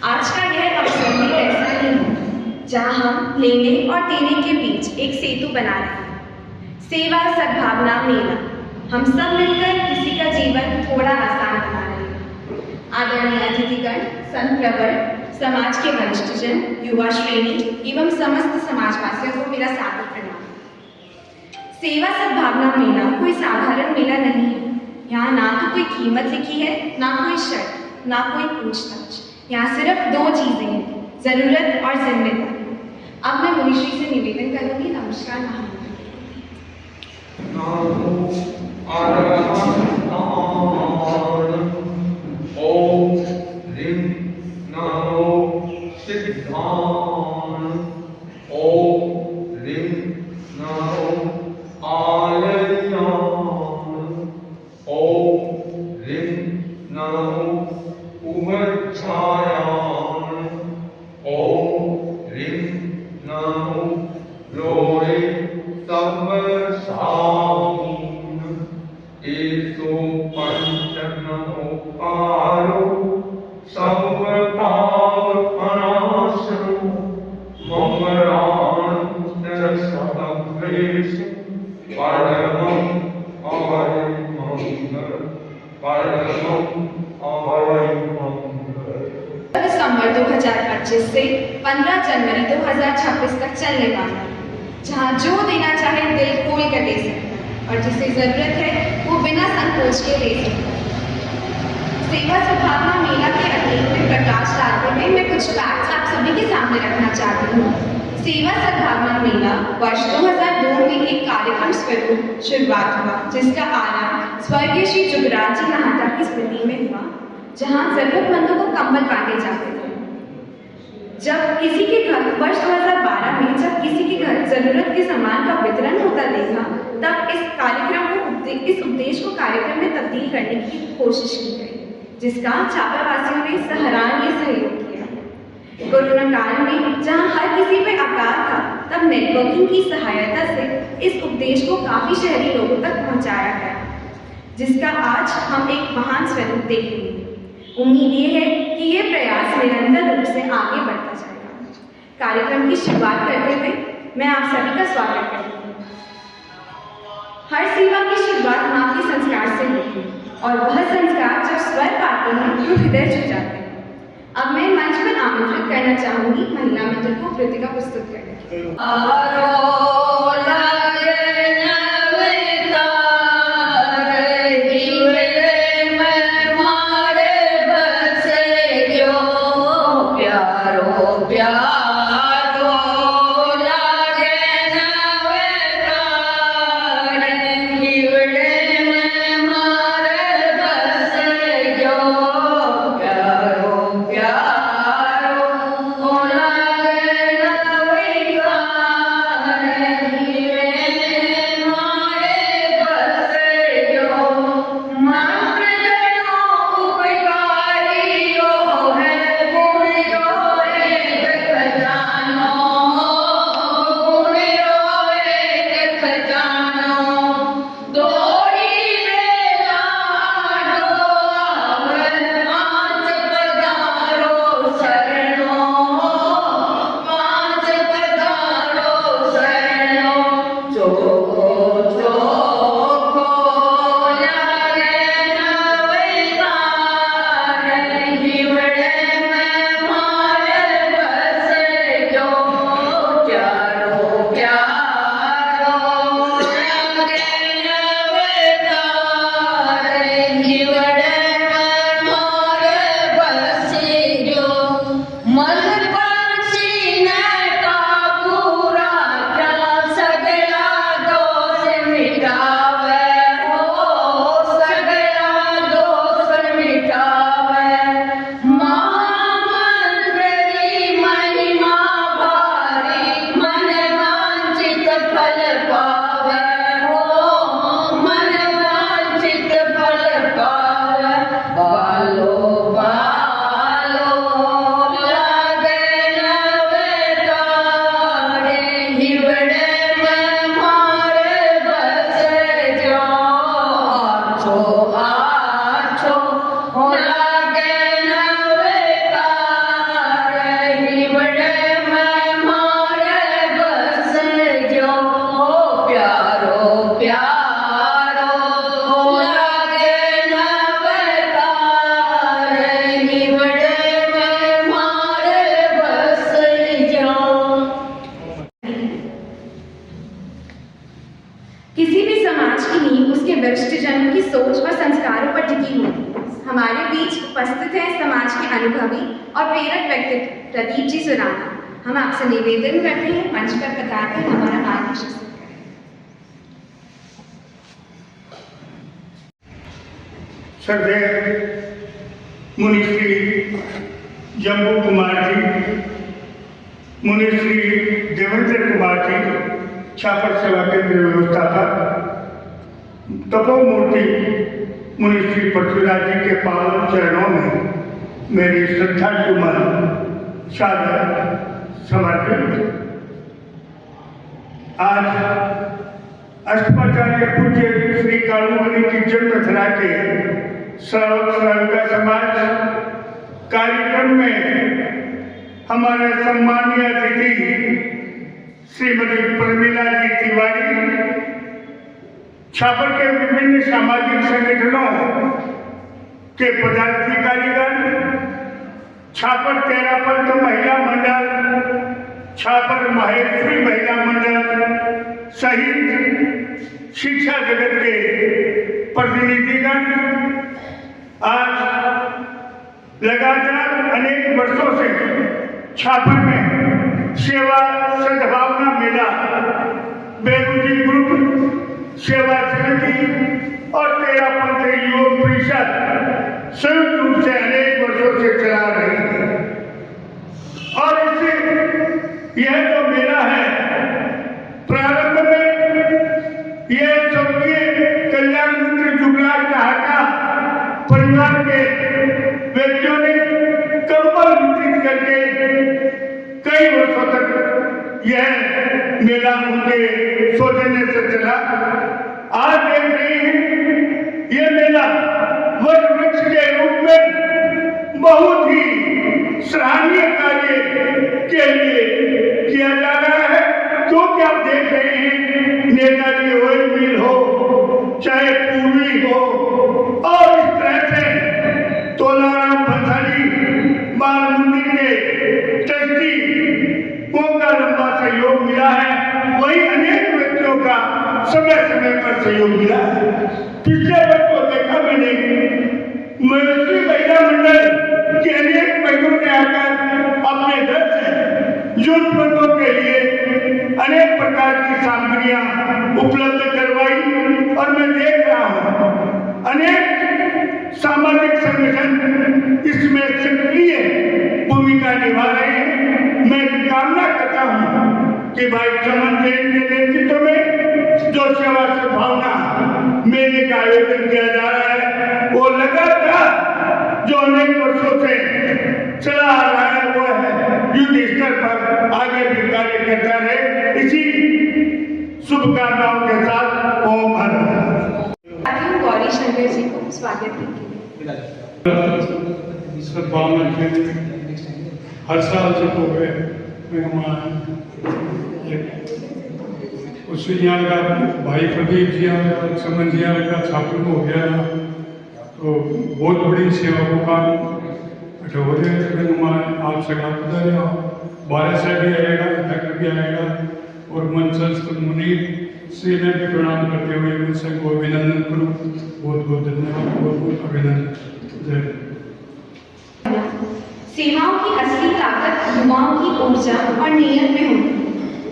आज का यह अवसर भी ऐसा ही है जहाँ हम लेने और देने के बीच एक सेतु बना रहे हैं। सेवा सद्भावना मेला, हम सब मिलकर किसी का जीवन थोड़ा आसान बना रहे हैं। आदरणीय अतिथिगण, संत प्रवर, समाज के वरिष्ठजन, युवा श्रेणी एवं समस्त समाजवासियों को मेरा सादर प्रणाम। सेवा सद्भावना मेला कोई साधारण मेला नहीं है। यहाँ ना तो कोई कीमत लिखी है, ना कोई शर्त, ना कोई पूछताछ। यहाँ सिर्फ दो चीजें हैं, जरूरत और जिम्मेदारी। अब मैं मुनिश्री से निवेदन करूंगी। नमस्कार महाराज। ओम ह्रीं नमो सिद्धाय। ओम ह्रीं नमो आलयाय। ओम ह्रीं नमो उमच्छायाय। ओम ह्रीं नमो लोहे तमसामीन। एसो पंचमोपारो सर्वपापनाशनो ममरान्तरसतद्वेष परमं अवैमङ्गल परमं अवैमङ्गल। दिसंबर 2025 से 15 जनवरी 2026 तक चलने वाला है, जहाँ जो देना चाहे दिल खोल कर दे सकता है और जिसे जरूरत है वो बिना संकोच के ले सकता है। सेवा सद्भावना मेला के अतीत में प्रकाश डालते हुए मैं कुछ फैक्ट्स आप सभी के सामने रखना चाहती हूँ। सेवा सद्भावना मेला वर्ष 2002 में एक कार्यक्रम स्वरूप शुरुआत हुआ, जिसका आरंभ स्वर्गीय श्री जुगराज जी महाता की स्मृति में हुआ, जहाँ जरूरतमंदों को कंबल बांटे जाते थे। जब किसी के घर वर्ष 2012 में जब किसी के घर जरूरत के सामान का वितरण होता देखा, तब इस उद्देश्य को कार्यक्रम में तब्दील करने की कोशिश की गई, जिसका छात्रावासियों ने सराहनीय सहयोग किया। कोरोना काल में जहां हर किसी पे आकार था, तब नेटवर्किंग की सहायता से इस उद्देश्य को काफी शहरी लोगों तक पहुंचाया गया, जिसका आज हम एक महान स्वरूप देख रहे हैं। उम्मीद ये है कि ये प्रयास निरंतर रूप से आगे बढ़ता जाएगा। कार्यक्रम की शुरुआत करते हुए मैं आप सभी का स्वागत करती हूँ। हर सेवा की शुरुआत माँ के संस्कार से होती है, और वह संस्कार जब स्वर पाते हैं तो हृदय छू जाते हैं। अब मैं मंच पर आमंत्रित करना चाहूंगी महिला मित्र को कृतिका प्रस्तुत करने के लिए। अनुभवी और प्रेरक व्यक्तित्व प्रदीप जी सुराना, हम आपसे निवेदन करते हैं मंच पर बताकर हमारा मार्गदर्शन करें। श्रद्धेय मुनिश्री जम्बू कुमार जी, मुनिश्री देवेंद्र कुमार जी, छापर सेवा केंद्र व्यवस्थापक, तपोमूर्ति मुनिश्री पृथ्वीराज जी के पावन चरणों में मेरी श्रद्धा सुमन सादर समर्पित। आज अष्टमाचार्य पूज्य श्री कालूमणि की जन्मधरा के श्राविका समाज कार्यक्रम में हमारे सम्मानीय अतिथि श्रीमती प्रमिला जी तिवारी, छापर के विभिन्न सामाजिक संगठनों के पदाधिकारीगण, छापर तेरापंथ महिला मंडल, छापर माहेश्वरी महिला मंडल सहित शिक्षा जगत के प्रतिनिधिगण आज लगातार अनेक वर्षों से छापर में सेवा सद्भावना मेला, बेरुजी ग्रुप, सेवा समिति और तेरापंथ योग परिषद संयुक्त रूप से अनेक वर्षों से चला रही है। और इससे यह जो मेला है, प्रारंभ में यह स्वर्गीय कल्याण मंत्री जुगराज नाहटा परिवार के व्यक्तियों ने कंबल वितरित करके कई वर्षों तक यह मेला उनके सौजन्य से चला। आज देख रहे हैं यह मेला वट वृक्ष के रूप में बहुत ही सराहनीय कार्य के लिए किया जा रहा है, क्योंकि आप देख रहे हैं नेताजी ऑयल मिल हो, चाहे पूर्वी हो, और इस तरह से तोलाराम भंसाली बाल मंदिर के ट्रस्टी का लंबा सहयोग मिला है, वही अनेक व्यक्तियों का समय समय पर सहयोग मिला है। पिछले वर्ष को देखा मैंने, महेश्वरी महिला मंडल के अनेक महिलाओं ने आकर अपने घर से जरूरतमंदों के लिए अनेक प्रकार की सामग्रियां उपलब्ध करवाई। और मैं देख रहा हूं अनेक सामाजिक संगठन इसमें सक्रिय भूमिका निभा रहे हैं। मैं कामना करता हूं कि भाई चमन जैन के नेतृत्व में जो सेवा सद्भावना मेले का आयोजन किया जा रहा है, वो लगातार जो अनेक वर्षों से चला आ रहा है, वो है युद्ध स्तर पर आगे भी कार्य करता रहे। इसी शुभकामनाओं के साथ ओम हर गौरी शंकर जी को स्वागत करेंगे। सद्भावना केंद्र हर साल जो हो गए मेहमान उससे यहाँ का भाई प्रदीप जी आया, चमन जी आया, छात्र में हो गया, तो बहुत बड़ी सेवा को काम हो रहे मेहमान आप सगला पता रहे, 12 से भी आएगा, तक भी आएगा, और मंचस्थ मुनि श्री ने भी प्रणाम करते हुए उनसे को अभिनंदन करूँ। बहुत बहुत धन्यवाद, बहुत बहुत अभिनंदन। जय। सेवाओं की असली ताकत युवाओं की ऊर्जा और नियत में होती।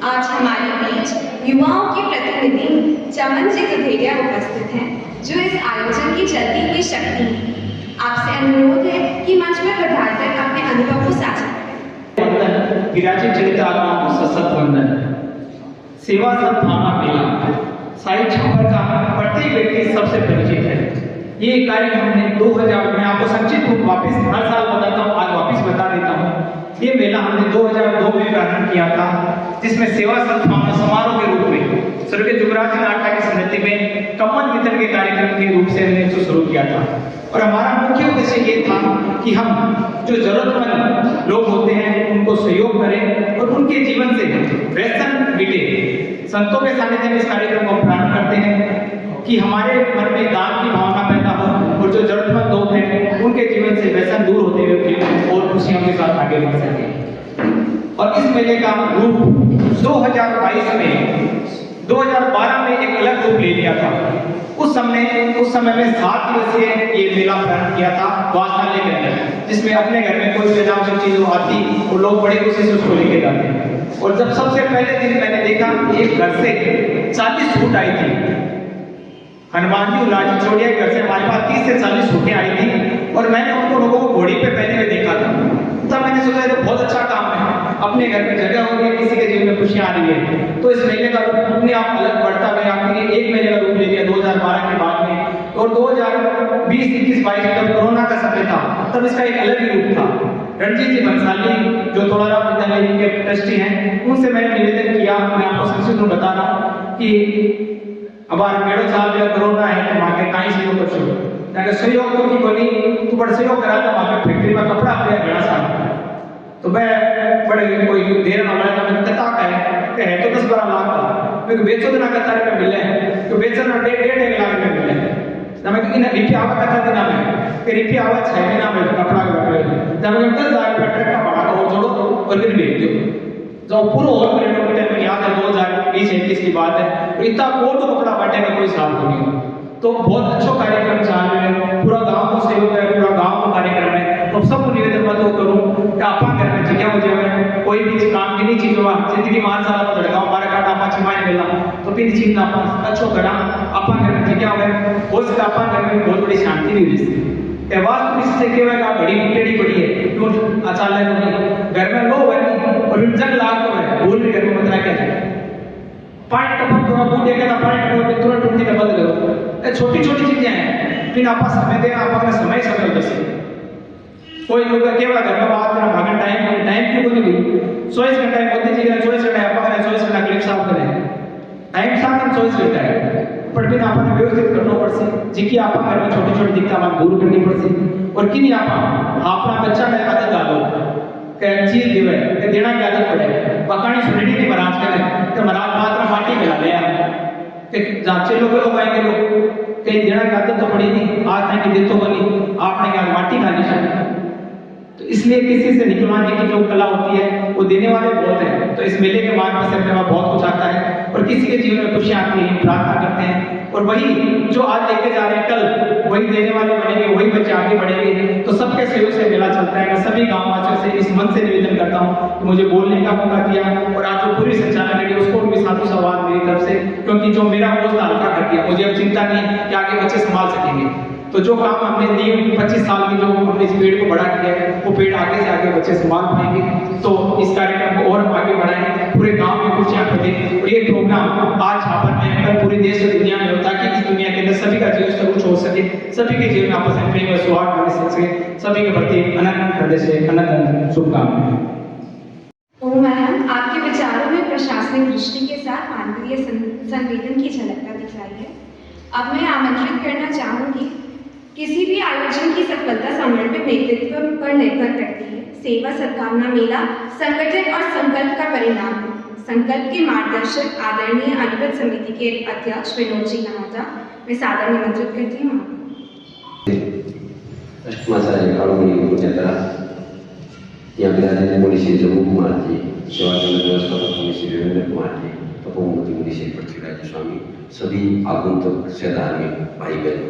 आज हमारे बीच युवाओं के प्रतिनिधि चमन जी गधेरिया उपस्थित हैं, जो इस आयोजन की चलती हुई शक्ति है। आपसे अनुरोध है कि मंच पर पधारकर अपने अनुभव को साझा करें। विराजित चरित आत्मा सशक्त वंदन। सेवा सद्भावना मेला साहिब छापर का प्रत्येक व्यक्ति सबसे परिचित है। ये कार्य हमने 2000 में आपको संक्षिप्त रूप वापस हर साल बताता हूँ, आज वापस बता देता हूँ। ये मेला हमने 2002 में प्रारंभ किया था, जिसमें सेवा सद्भावना समारोह के रूप में स्वर्गीय जुगराज नाहटा की स्मृति में कम्बल वितरण के कार्यक्रम के रूप से हमने इसको शुरू किया था। और हमारा मुख्य उद्देश्य ये था कि हम जो जरूरतमंद लोग होते हैं उनको सहयोग करें और उनके जीवन से व्यसन मिटे। संतों के सानिध्य में इस कार्यक्रम को प्रारंभ करते हैं कि हमारे मन में दान की भावना पैदा हो और जो जरूरतमंद लोग हैं उनके जीवन से व्यसन दूर होते हुए और खुशियों के साथ आगे बढ़ सके। और इस मेले का रूप 2022 में 2012 में एक अलग रूप ले लिया था। उस समय में 7 दिवसीय ये मेला प्रारंभ किया था वाचनालय के अंदर, जिसमें अपने घर में कोई बेनाम चीज आती और लोग बड़े खुशी से उसको लेके जाते हैं। और जब सबसे पहले दिन मैंने देखा एक घर से 40 सूट आई थी, हनुमान जी उल्लास छोड़िया घर से हमारे पास 30 से 40 सूटें आई थी और मैंने उनको लोगों को घोड़ी पे पहने हुए देखा था। तब मैंने सोचा ये बहुत अच्छा काम है, अपने घर में जगह हो रही है, किसी के जीवन में खुशियां आ रही है। तो इस मेले का रूप अपने आप अलग बढ़ता गया, आखिर एक महीने का रूप ले लिया 2012 के बाद में। और 2020, 21, 22 जब कोरोना का समय था तब इसका एक अलग ही रूप था। रणजीत जी बंसाली जो तोड़ाराम विद्यालय के ट्रस्टी हैं, उनसे मैंने निवेदन किया, मैं आपको संक्षिप्त में बता रहा हूँ कि हमारे मेड़ो साहब जो कोरोना है तो वहाँ के काई सहयोग कर छो ताकि सहयोग तो की बोली तो बड़ा सहयोग करा था। वहाँ के फैक्ट्री में कपड़ा पे बड़ा सारा तो मैं बड़े कोई देर ना वाला मैं कथा का है तो 10-12 लाख का मैं बेचो ना कथा में मिले तो बेचना 1.5 लाख में मिले ना मैं इन रिपी आवा कथा देना मैं कि रिपी आवा 6 महीना में कपड़ा का कपड़े जब मैं 10,000 रुपये ट्रक का भाड़ा को जोड़ो और फिर बेच दो जो पूरा और किलोमीटर में याद है 2020-21 की बात है। तो इतना कोट कपड़ा बांटे का कोई हिसाब नहीं हो। तो बहुत अच्छा कार्यक्रम चाल रहे हैं, पूरा गांव को सहयोग है, पूरा गांव को कार्यक्रम है। तो सबको निवेदन मैं तो करूं कि आपा घर में जगह हो जाए कोई भी काम की नहीं चीज हुआ जिंदगी मान सारा को लड़का हमारा काटा आपा छिमाने मिला तो फिर चीज ना आपा अच्छो करा आपा घर में जगह हुए हो सकता आपा घर में बहुत बड़ी शांति भी मिलती है। वास्तव इससे केवल का बड़ी टेढ़ी पड़ी है क्यों अचानक होगी घर में लो बनी और जंग लाग तो है भूल भी घर में मत रखा जाए पानी टपक थोड़ा बूट देखे ना पानी टपक तुरंत टूटने का बंद करो। छोटी छोटी चीजें हैं फिर आपस समय देना आपका समय बचे कोई लोग केवल घर में बात करना भागन टाइम क्यों नहीं हुई 24 घंटा मोदी जी का 24 घंटा आपका 24 घंटा क्लिप साफ करें टाइम साफ 24 घंटा है पर फिर आपने व्यवस्थित करना पड़से जिकी आपा घर में छोटी छोटी दिक्कत आप दूर करनी पड़सी और किन आपा अपना बच्चा ने आदत डालो के चीज देवे के देना की आदत पड़े पकानी सुनेडी की महाराज करे तो महाराज मात्र माटी मिला ले कि जाचे लोग आएंगे लोग कहीं देना की आदत तो पड़ी नहीं आज तक दे तो बनी आपने क्या माटी खानी चाहिए। तो इसलिए किसी से निकलवाने की जो कला होती है वो देने वाले बहुत हैं। तो इस मेले के माध्यम से अपने बहुत कुछ आता है और किसी के जीवन में खुशियां आती हैं प्रार्थना करते हैं और वही जो आज लेके जा रहे हैं कल वही देने वाले बनेंगे वही बच्चे आगे बढ़ेंगे। तो सबके सहयोग से मेला चलता है। मैं सभी गाँव वासियों से इस मन से निवेदन करता हूँ कि मुझे बोलने का मौका दिया और आज जो पूरी संचालन लगी उसको भी साधु संवाद मेरी तरफ से क्योंकि जो मेरा बोझ हल्का कर दिया मुझे अब चिंता नहीं कि आगे बच्चे संभाल सकेंगे। तो जो काम हमने दिए 25 साल में जो हमने इस पेड़ को बड़ा किया है वो पेड़ आगे से आगे बच्चे संभाल पाएंगे। तो इस कार्यक्रम को और आगे बढ़ाएं पूरे गांव में खुशियां फैलें और ये प्रोग्राम आज छापर में कल पूरे देश और दुनिया में होता है कि इस दुनिया के अंदर सभी का जीवन स्तर उच्च हो सके सभी के जीवन में आपस में प्रेम और सौहार्द बने सके सभी के प्रति अनंत हृदय से अनंत शुभकामनाएं। ओम मैम आपके विचारों में प्रशासनिक दृष्टि के साथ मानवीय संवेदन की झलकता दिखलाई है। अब मैं आमंत्रित करना चाहूंगी किसी भी आयोजन की सफलता समर्पित नेतृत्व पर निर्भर करती है। सेवा सद्भावना मेला संगठन और संकल्प का परिणाम है। संकल्प के मार्गदर्शक आदरणीय अनुगत समिति के अध्यक्ष विनोद जी नहाता मैं सादर निमंत्रित करती हूँ। अष्टमाचार्य काळुमणी पुण्यकरा या विद्यालय मुनिश्री जम्मू कुमार जी सेवा व्यवस्थापक मुनिश्री वीरेंद्र कुमार जी तपोमूर्ति मुनिश्री पृथ्वीराज स्वामी सभी आगंतुक सेवाधारी भाई बहन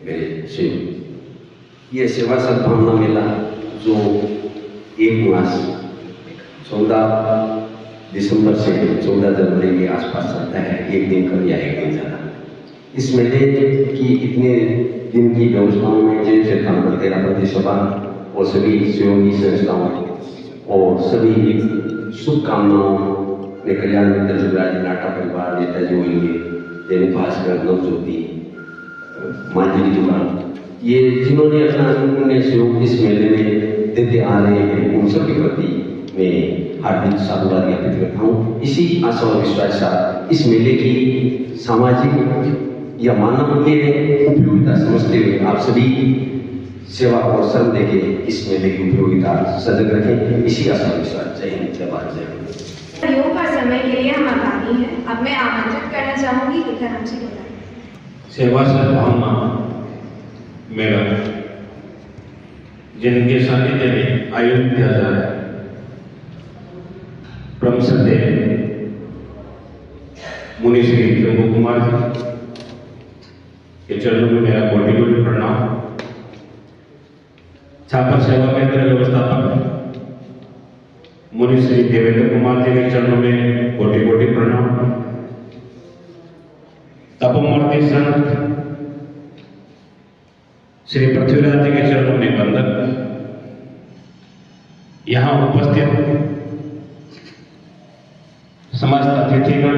मेरे सेव ये सेवा सद्भावना मेला जो 1 मास 14 दिसंबर से 14 जनवरी के आसपास चलता है। एक दिन कल या एक दिन ज़्यादा। इस मेले की इतने दिन की व्यवस्थाओं में जैसे तेरापति सभा और सभी सहयोगी संस्थाओं और सभी शुभकामनाओं में कल्याण मित्र जुगराज नाटा परिवार नेताजी होंगे दैनिक भास्कर नवज्योति मांझी दुकान ये जिन्होंने अपना अन्य सहयोग इस मेले में देते आ रहे हैं उन सबके प्रति मैं हार्दिक साधुवाद ज्ञापित करता हूँ। इसी आशा और विश्वास के साथ इस मेले की सामाजिक या मानवीय उपयोगिता समझते हुए आप सभी सेवा और श्रम देके इस मेले की उपयोगिता सजग रखें। इसी आशा और विश्वास। जय हिंद जय भारत जय हिंद। योग का समय के लिए हम आभारी हैं। अब मैं आमंत्रित करना चाहूंगी तुकाराम जी बोला सेवा सद्भावना मेला जिनके सानिध्य में आयोजित किया जा रहा है। परम श्रद्धेय मुनि श्री जम्बू कुमार जी के चरणों में मेरा कोटि कोटि प्रणाम। छापर सेवा केंद्र व्यवस्थापक मुनि श्री देवेंद्र कुमार जी के चरणों में कोटि कोटि प्रणाम। तपोमूर्ति संत श्री पृथ्वीराज जी के चरणों में वंदन। यहाँ उपस्थित समस्त अतिथिगण,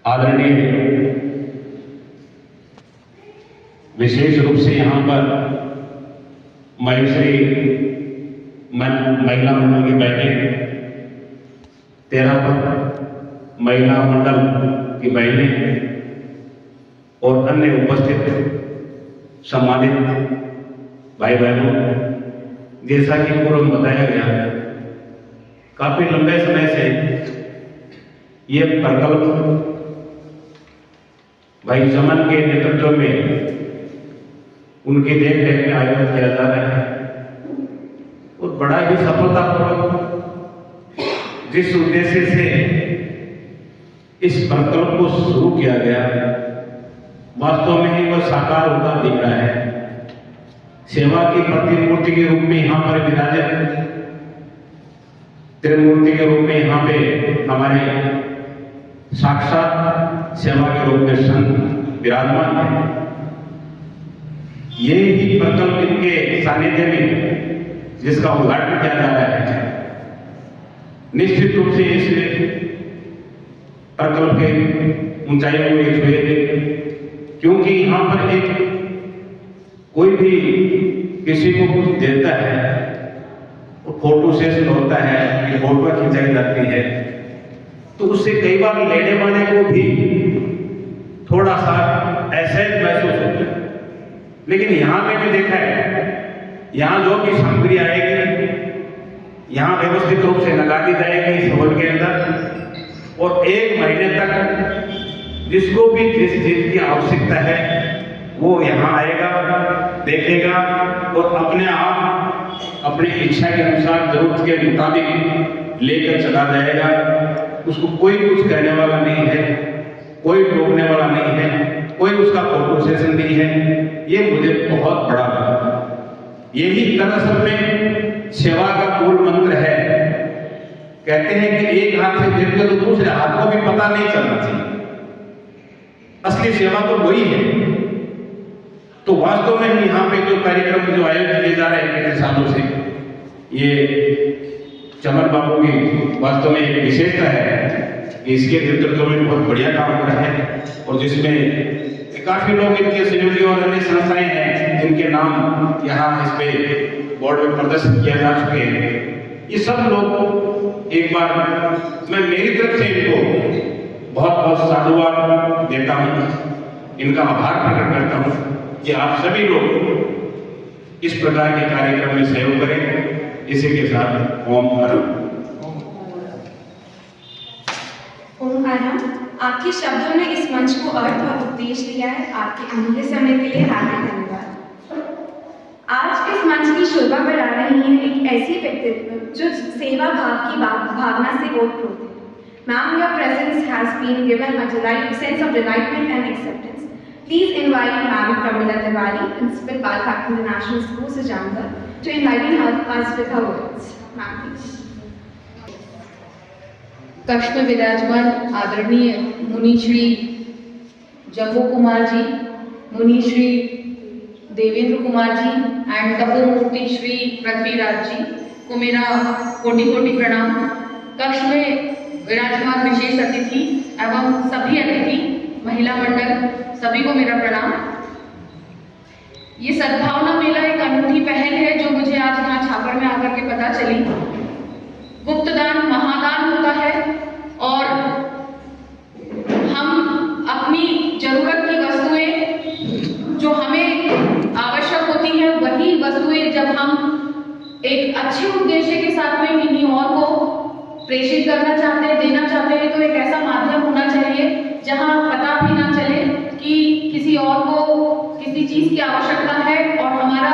आदरणीय, विशेष रूप से यहाँ पर महेश्वरी महिला मंडल की बहनें, 13 महिला मंडल की बहनें और अन्य उपस्थित सम्मानित भाई बहनों, जैसा कि पूर्व में बताया गया, काफी लंबे समय से ये प्रकल्प भाई चमन के नेतृत्व में उनकी देखरेख में आयोजित किया जा रहा है और बड़ा ही सफलतापूर्वक जिस उद्देश्य से इस प्रकल्प को शुरू किया गया, वास्तव में ही वह साकार होता दिख रहा है। सेवा की प्रतिमूर्ति के रूप में यहाँ पर विराजित, त्रिमूर्ति के रूप में यहाँ पे हमारे साक्षात सेवा के रूप में संत विराजमान है। ये ही प्रकल्प इनके सानिध्य में जिसका उद्घाटन किया जा रहा है, निश्चित रूप से इस प्रकल्प के ऊंचाइयों को छुएंगे, क्योंकि यहाँ पर एक कोई भी किसी को कुछ देता है, वो फोटो सेशन होता है, फोटो खिंचाई जाती है, तो उससे कई बार लेने वाले को भी थोड़ा सा असहज महसूस होता है। लेकिन यहाँ पे भी देखा है, यहाँ जो भी सामग्री आएगी यहाँ व्यवस्थित रूप से लगा दी जाएगी इस हॉल के अंदर, और 1 महीने तक जिसको भी जिस चीज की आवश्यकता है वो यहाँ आएगा, देखेगा और अपने आप अपनी इच्छा के अनुसार, जरूरत के मुताबिक लेकर चला जाएगा। उसको कोई कुछ कहने वाला नहीं है, कोई रोकने वाला नहीं है, कोई उसका फोटो सेशन नहीं है। ये मुझे बहुत बड़ा लगा। यही दरअसल में सेवा का मूल मंत्र है। कहते हैं कि एक हाथ से देते तो दूसरे हाथ को भी पता नहीं चलना चाहिए। असली सेवा तो वही है। तो वास्तव में यहाँ पे जो कार्यक्रम जो आयोजित किए जा रहे हैं पिछले सालों से, ये चमन बाबू की वास्तव में एक विशेषता है कि इसके नेतृत्व में बहुत बढ़िया काम हो रहा है, और जिसमें काफी लोग इनके सहयोगी और अन्य संस्थाएं हैं जिनके नाम यहाँ इस पे बोर्ड में प्रदर्शित किया जा चुके हैं। ये सब लोग एक बार मैं मेरी तरफ से इनको बहुत बहुत साधुवाद देता हूँ, इनका आभार प्रकट करता हूँ कि आप सभी लोग इस प्रकार के कार्यक्रम में सहयोग करें। इसी के साथ ओम हरम। ओम हरम। आपके शब्दों ने इस मंच को अर्थ और उपदेश दिया है। आपके अमूल्य समय के लिए हार्दिक धन्यवाद। आज इस मंच की शोभा बढ़ा रही है एक ऐसी व्यक्तित्व जो सेवा भाव की भावना से ओतप्रोत है। Ma'am, your presence has been given a sense of delightment and acceptance. Please invite Ma'am Pramila Tiwari, Principal Balkak International School, Sujangarh, to enlighten us with her words. Ma'am, please. कक्ष में विराजमान आदरणीय मुनि श्री जम्बू कुमार जी, मुनि श्री देवेंद्र कुमार जी एंड तपोमूर्ति श्री पृथ्वीराज जी को मेरा कोटि कोटि प्रणाम। कक्ष में विराजमान विशेष अतिथि एवं सभी अतिथि, महिला मंडल, सभी को मेरा प्रणाम। ये सद्भावना मेला एक अनूठी पहल है जो मुझे आज यहाँ छापर में आकर के पता चली। गुप्तदान महादान होता है और हम अपनी जरूरत की वस्तुएं जो हमें आवश्यक होती हैं वही वस्तुएं जब हम एक अच्छे उद्देश्य के साथ में किन्हीं और को प्रेषित करना चाहते हैं, देना चाहते हैं, तो एक ऐसा माध्यम होना चाहिए जहां पता भी ना चले कि किसी और को किसी चीज की आवश्यकता है और हमारा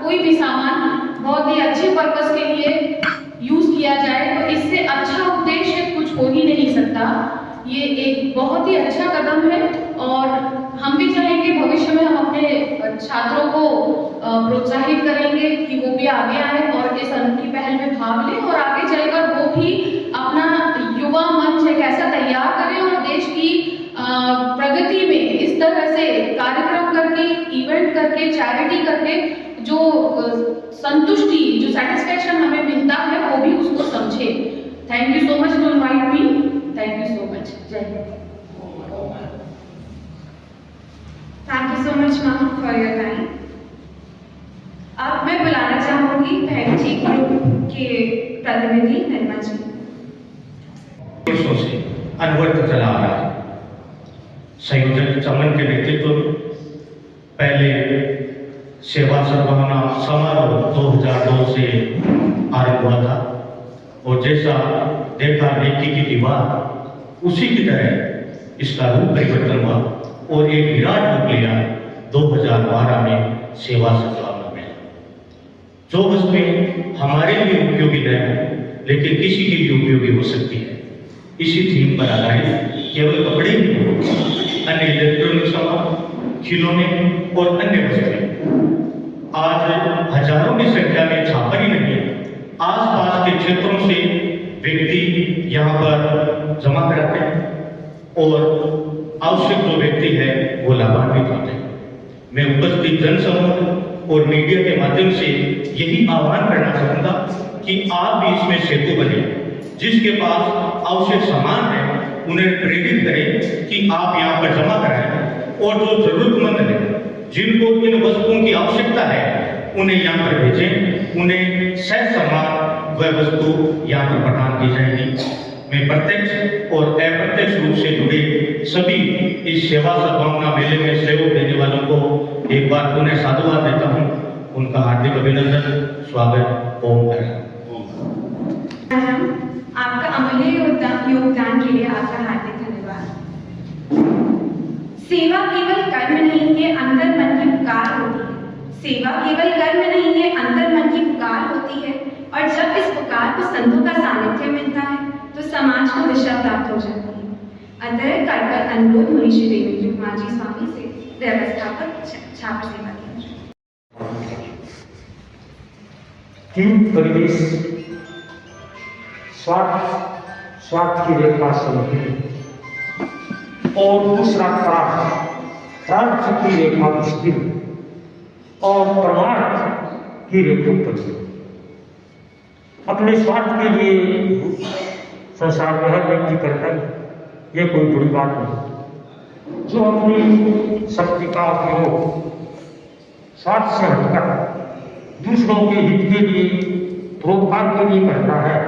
कोई भी सामान बहुत ही अच्छे पर्पस के लिए यूज किया जाए। तो इससे अच्छा उद्देश्य कुछ था, ये एक बहुत ही अच्छा कदम है और हम भी चाहेंगे भविष्य में हम अपने छात्रों को प्रोत्साहित करेंगे कि वो भी आगे आए और इस अनूठी पहल में भाग लें और आगे चलकर वो भी अपना युवा मंच एक ऐसा तैयार करें और देश की प्रगति में इस तरह से कार्यक्रम करके, इवेंट करके, चैरिटी करके जो संतुष्टि, जो सेटिस्फेक्शन हमें मिलता है वो भी उसको समझे। Thank you so much to invite me. Thank you so much. जय हिंद। Thank you so much ma'am for your time. अब मैं बुलाना चाहूंगी पहली ग्रुप के प्रतिनिधि निर्मा जी। वर्षों से अनवरत चला आ रहा है। संयोजक चमन के नेतृत्व में पहले सेवा सद्भावना समारोह 2002 से आरंभ हुआ था और जैसा देखा नेकी की दीवार उसी की तरह इसका रूप परिवर्तन हुआ और एक विराट रूप लिया 2012 में सेवा सद्भावना में, जो वस्तुएं हमारे लिए उपयोगी न हो लेकिन किसी के लिए उपयोगी हो सकती है। इसी थीम पर आधारित केवल कपड़े ही नहीं, अन्य इलेक्ट्रॉनिक सामान, खिलौने और अन्य वस्तुएं आज हजारों की संख्या में छापर ही नहीं, आसपास के क्षेत्रों से व्यक्ति यहाँ पर जमा कराते हैं और आवश्यक जो व्यक्ति है वो लाभान्वित होते हैं। मैं उपस्थित जनसमूह और मीडिया के माध्यम से यही आह्वान करना चाहूँगा कि आप भी इसमें सेतु बने। जिसके पास आवश्यक सामान है उन्हें प्रेरित करें कि आप यहाँ पर जमा कराएं और जो जरूरतमंद है, जिनको इन वस्तुओं की आवश्यकता है, उन्हें यहाँ पर भेजें। उन्हें सह सम्मान वह वस्तु यहाँ पर प्रदान की जाएगी। मैं प्रत्यक्ष और अप्रत्यक्ष रूप से जुड़े सभी इस सेवा सद्भावना मेले में सहयोग देने वालों को एक बार पुनः साधुवाद देता हूँ। उनका हार्दिक अभिनंदन, स्वागत। ओम आपका अमूल्य योगदान के लिए आपका हार्दिक धन्यवाद। सेवा केवल कर्म नहीं है, अंतर मन की पुकार होती है। सेवा केवल कर्म नहीं है, अंतर मन की पुकार होती है और जब इस पुकार को संतों का सानिध्य मिलता है तो समाज को दिशा प्राप्त हो जाती है। अतः कर अनुरोध मुनि श्री देवेंद्र कुमार जी स्वामी से व्यवस्थापक छात्र सेवा केंद्र। तीन परिवेश स्वार्थ की रेखा समझी और दूसरा प्रार्थ की रेखा मुश्किल और परमार्थ की रेखा पर अपने स्वार्थ के लिए संसार में हर व्यक्ति करता है, ये कोई बड़ी बात नहीं। जो अपनी शक्ति का उपयोग स्वार्थ से हटकर दूसरों के हित के लिए, परोपकार के लिए करता है,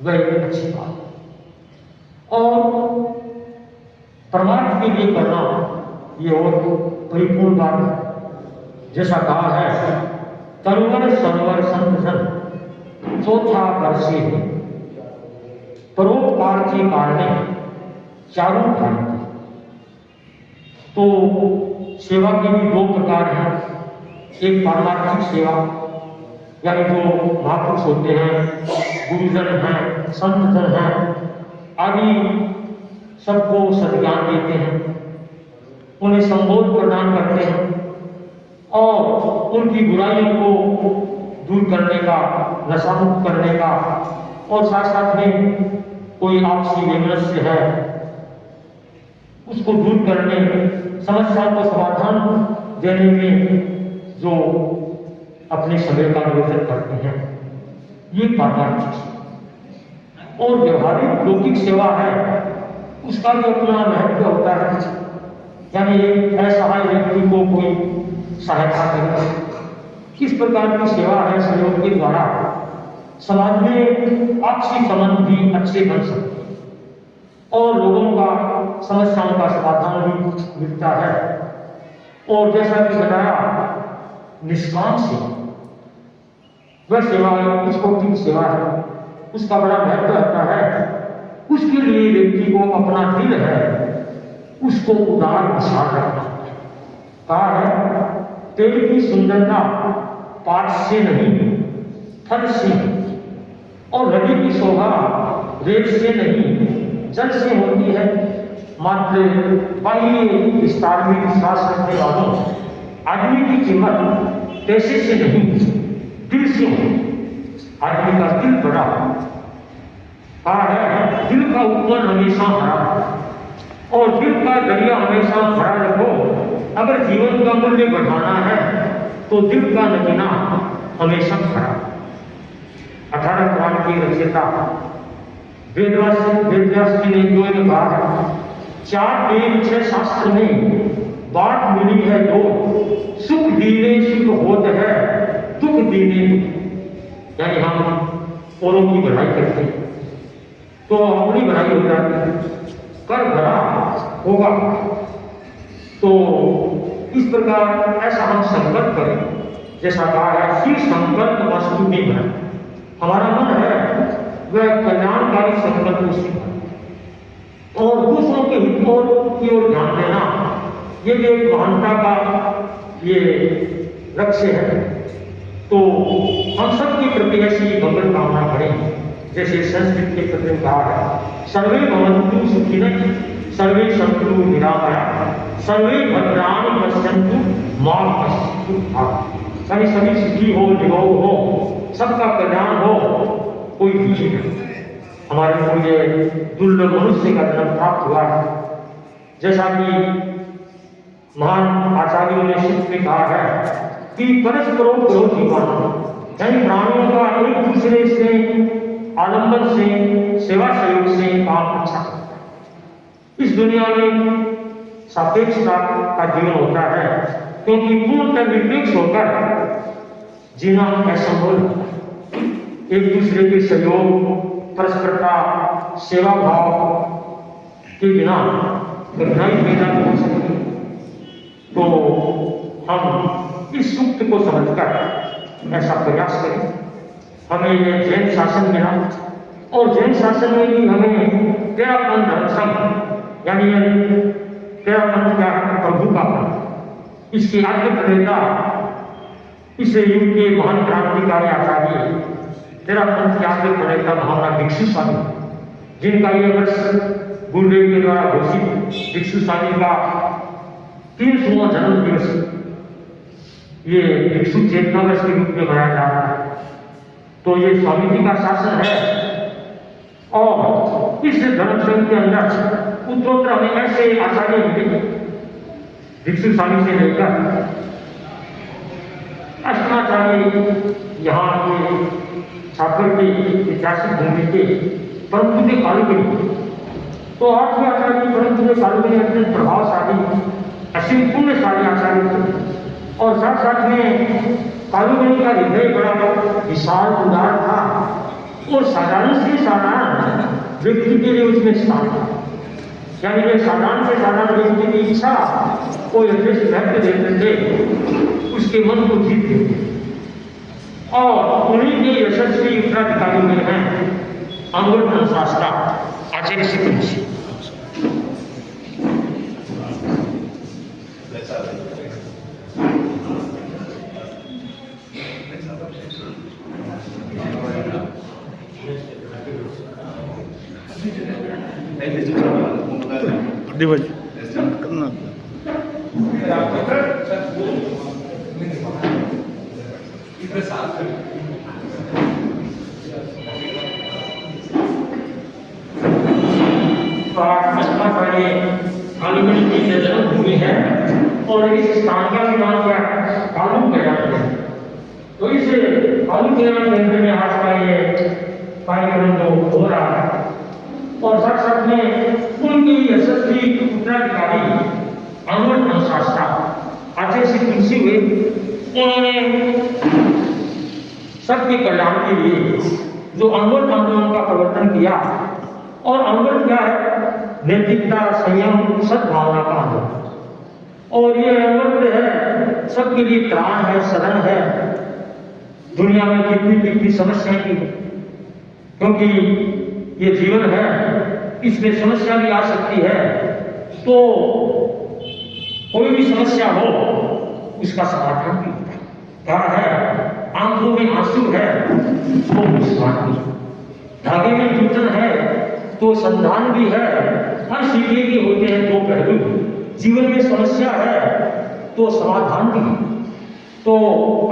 वह एक अच्छी बात। और परमार्थ के लिए करना ये और परिपूर्ण बात है। जैसा कहा है, तरुवर सरोवर संतन चौथा वर्षे परोपकार के कारण चारों क्रांति। तो सेवा के भी दो प्रकार हैं। एक पारमार्थिक सेवा, यानी जो महापुरुष होते हैं, गुरुजन हैं, संतजन हैं आदि सबको सद्ज्ञान देते हैं, उन्हें संबोध प्रदान करते हैं और उनकी बुराइयों को दूर करने का, नशामुक्त करने का और साथ साथ में कोई आपसी वैमनस्य है उसको दूर करने, समस्या को समाधान देने में जो अपने समय का नियोजन करते हैं, ये पारमार्थिक और व्यवहारिक लौकिक सेवा है। उसका भी अपना महत्व होता है। यानी एक असहाय व्यक्ति को कोई सहायता करे, किस प्रकार की सेवा है, सहयोग के द्वारा समाज में आपसी संबंध भी अच्छे बन सकते हैं और लोगों का समस्याओं का समाधान भी मिलता है। और जैसा कि बताया, निष्काम सेवा वह सेवा उसको की सेवा है, उसका बड़ा महत्व होता है। उसके लिए व्यक्ति को अपना दिल है उसको उदार विशाल रखना। कहा है, पेड़ की सुंदरता पात से नहीं फल से, और नदी की शोभा रेत से नहीं जल से होती है, मात्र बाह्य विस्तार में विश्वास रखने वालों आदमी की कीमत पैसे से नहीं दिल से हो। आदमी का दिल बड़ा है, दिल का ऊपर हमेशा भरा और दिल का दरिया हमेशा भरा रखो। अगर जीवन का मूल्य बढ़ाना है तो दिल का नगीना हमेशा भरा। 18 पुराण की रचयिता वेदव्यास जी ने जो ये कहा है, 4 वेद 6 शास्त्र में बात मिली है दो, सुख दीने सुख होत है, दुख दीने दुख। यानी हम औरों की भलाई करते हैं तो अपनी भलाई हो जाती है, कर भरा होगा। तो इस प्रकार ऐसा हम संकल्प करें, जैसा कहा है शिव संकल्प वस्तु नहीं बना। हमारा मन है वह कल्याणकारी संकल्प से और दूसरों के हित की ओर ध्यान देना, ये भी एक महानता का ये लक्ष्य है। तो हम सबके प्रति ऐसी मंगल कामना करें, जैसे संस्कृत के प्रति कहा है, सर्वे भवन्तु सुखिनः सर्वे सन्तु निरामयाः सर्वे भद्राणि पश्यन्तु मा कश्चित् दुःखात्। यानी सभी सुखी हो, निरोग हो, सबका कल्याण हो, कोई दुखी नहीं। हमारे को ये दुर्लभ मनुष्य का जन्म प्राप्त हुआ है। जैसा कि महान आचार्यों ने सूत्र में कहा है कि परस्परों विरोधीमानः, यानी प्राणियों का एक दूसरे से आलंबन से, सेवा सहयोग से काम अच्छा करता है। इस दुनिया में सापेक्षता का जीवन होता है, क्योंकि पूर्णतः निरपेक्ष होकर जीना असंभव है। एक दूसरे के सहयोग, परस्परता, सेवा भाव के बिना कठिनाई पैदा नहीं हो सकती। तो हम इस सूक्त को समझकर ऐसा प्रयास करें। हमें ये जैन शासन मिला और जैन शासन में भी हमें 13 पंथ धर्म संघ, यानी 13 पंथ का प्रभु का पंथ, इसकी आद्य प्रेरणा इस युग के महान क्रांतिकारी आचार्य 13 पंथ के आद्य प्रेरणा महाराज भिक्षु स्वामी, जिनका ये वर्ष गुरुदेव के द्वारा घोषित भिक्षु स्वामी का 300वां जन्म दिवस ये भिक्षु चेतना वर्ष के रूप में मनाया जा रहा है। तो ये स्वामी जी का शासन है और इस धर्म संघ के अंदर उत्तरोत्तर हमें ऐसे आचार्य मिले, भिक्षु स्वामी से लेकर अष्टाचार्य, यहाँ के छात्र की ऐतिहासिक भूमि के परम पूज्य कालुगणी। तो 8वें आचार्य परम पूज्य कालुगणी अत्यंत प्रभावशाली, असीम पुण्यशाली आचार्य थे और साथ साथ में कालुगणी का हृदय बड़ा विशाल उदार था और साधारण से साधारण व्यक्ति के लिए उसमें स्थान था। यानी वे साधारण से साधारण व्यक्ति की इच्छा को यथेष्ट महत्व देते थे, उसके मन को जीत देते। और उन्हीं के यशस्वी उत्तराधिकारी में हैं अमृत शास्त्रा आचार्य सिकंद जी। कालुगणी की जन्मभूमि है और इस स्थान का भी नाम क्या है? कालू कल्याण है। तो इस कालू कल्याण केंद्र में आज का ये कार्यक्रम जो हो रहा है और साथ साथ में उनकी यशस्वी उत्तराधिकारी अमृत शास्त्रा आचार्य श्री तुलसी हुए, उन्होंने सबके कल्याण के लिए जो अमृत आंदोलन का प्रवर्तन किया। और अमृत क्या है? नैतिकता, संयम, सद्भावना का आंदोलन। और ये अमृत है सबके लिए त्राण है, शरण है। दुनिया में कितनी कितनी समस्याएं की, क्योंकि ये जीवन है, इसमें समस्या भी आ सकती है। तो कोई भी समस्या हो उसका समाधान भी होता है। क्या है? आंखों में आंसू है तो मुस्कान भी, धागे में टूटन है तो संधान भी है। हर सिक्के के होते हैं दो पहलू। जीवन में समस्या है तो समाधान भी है। तो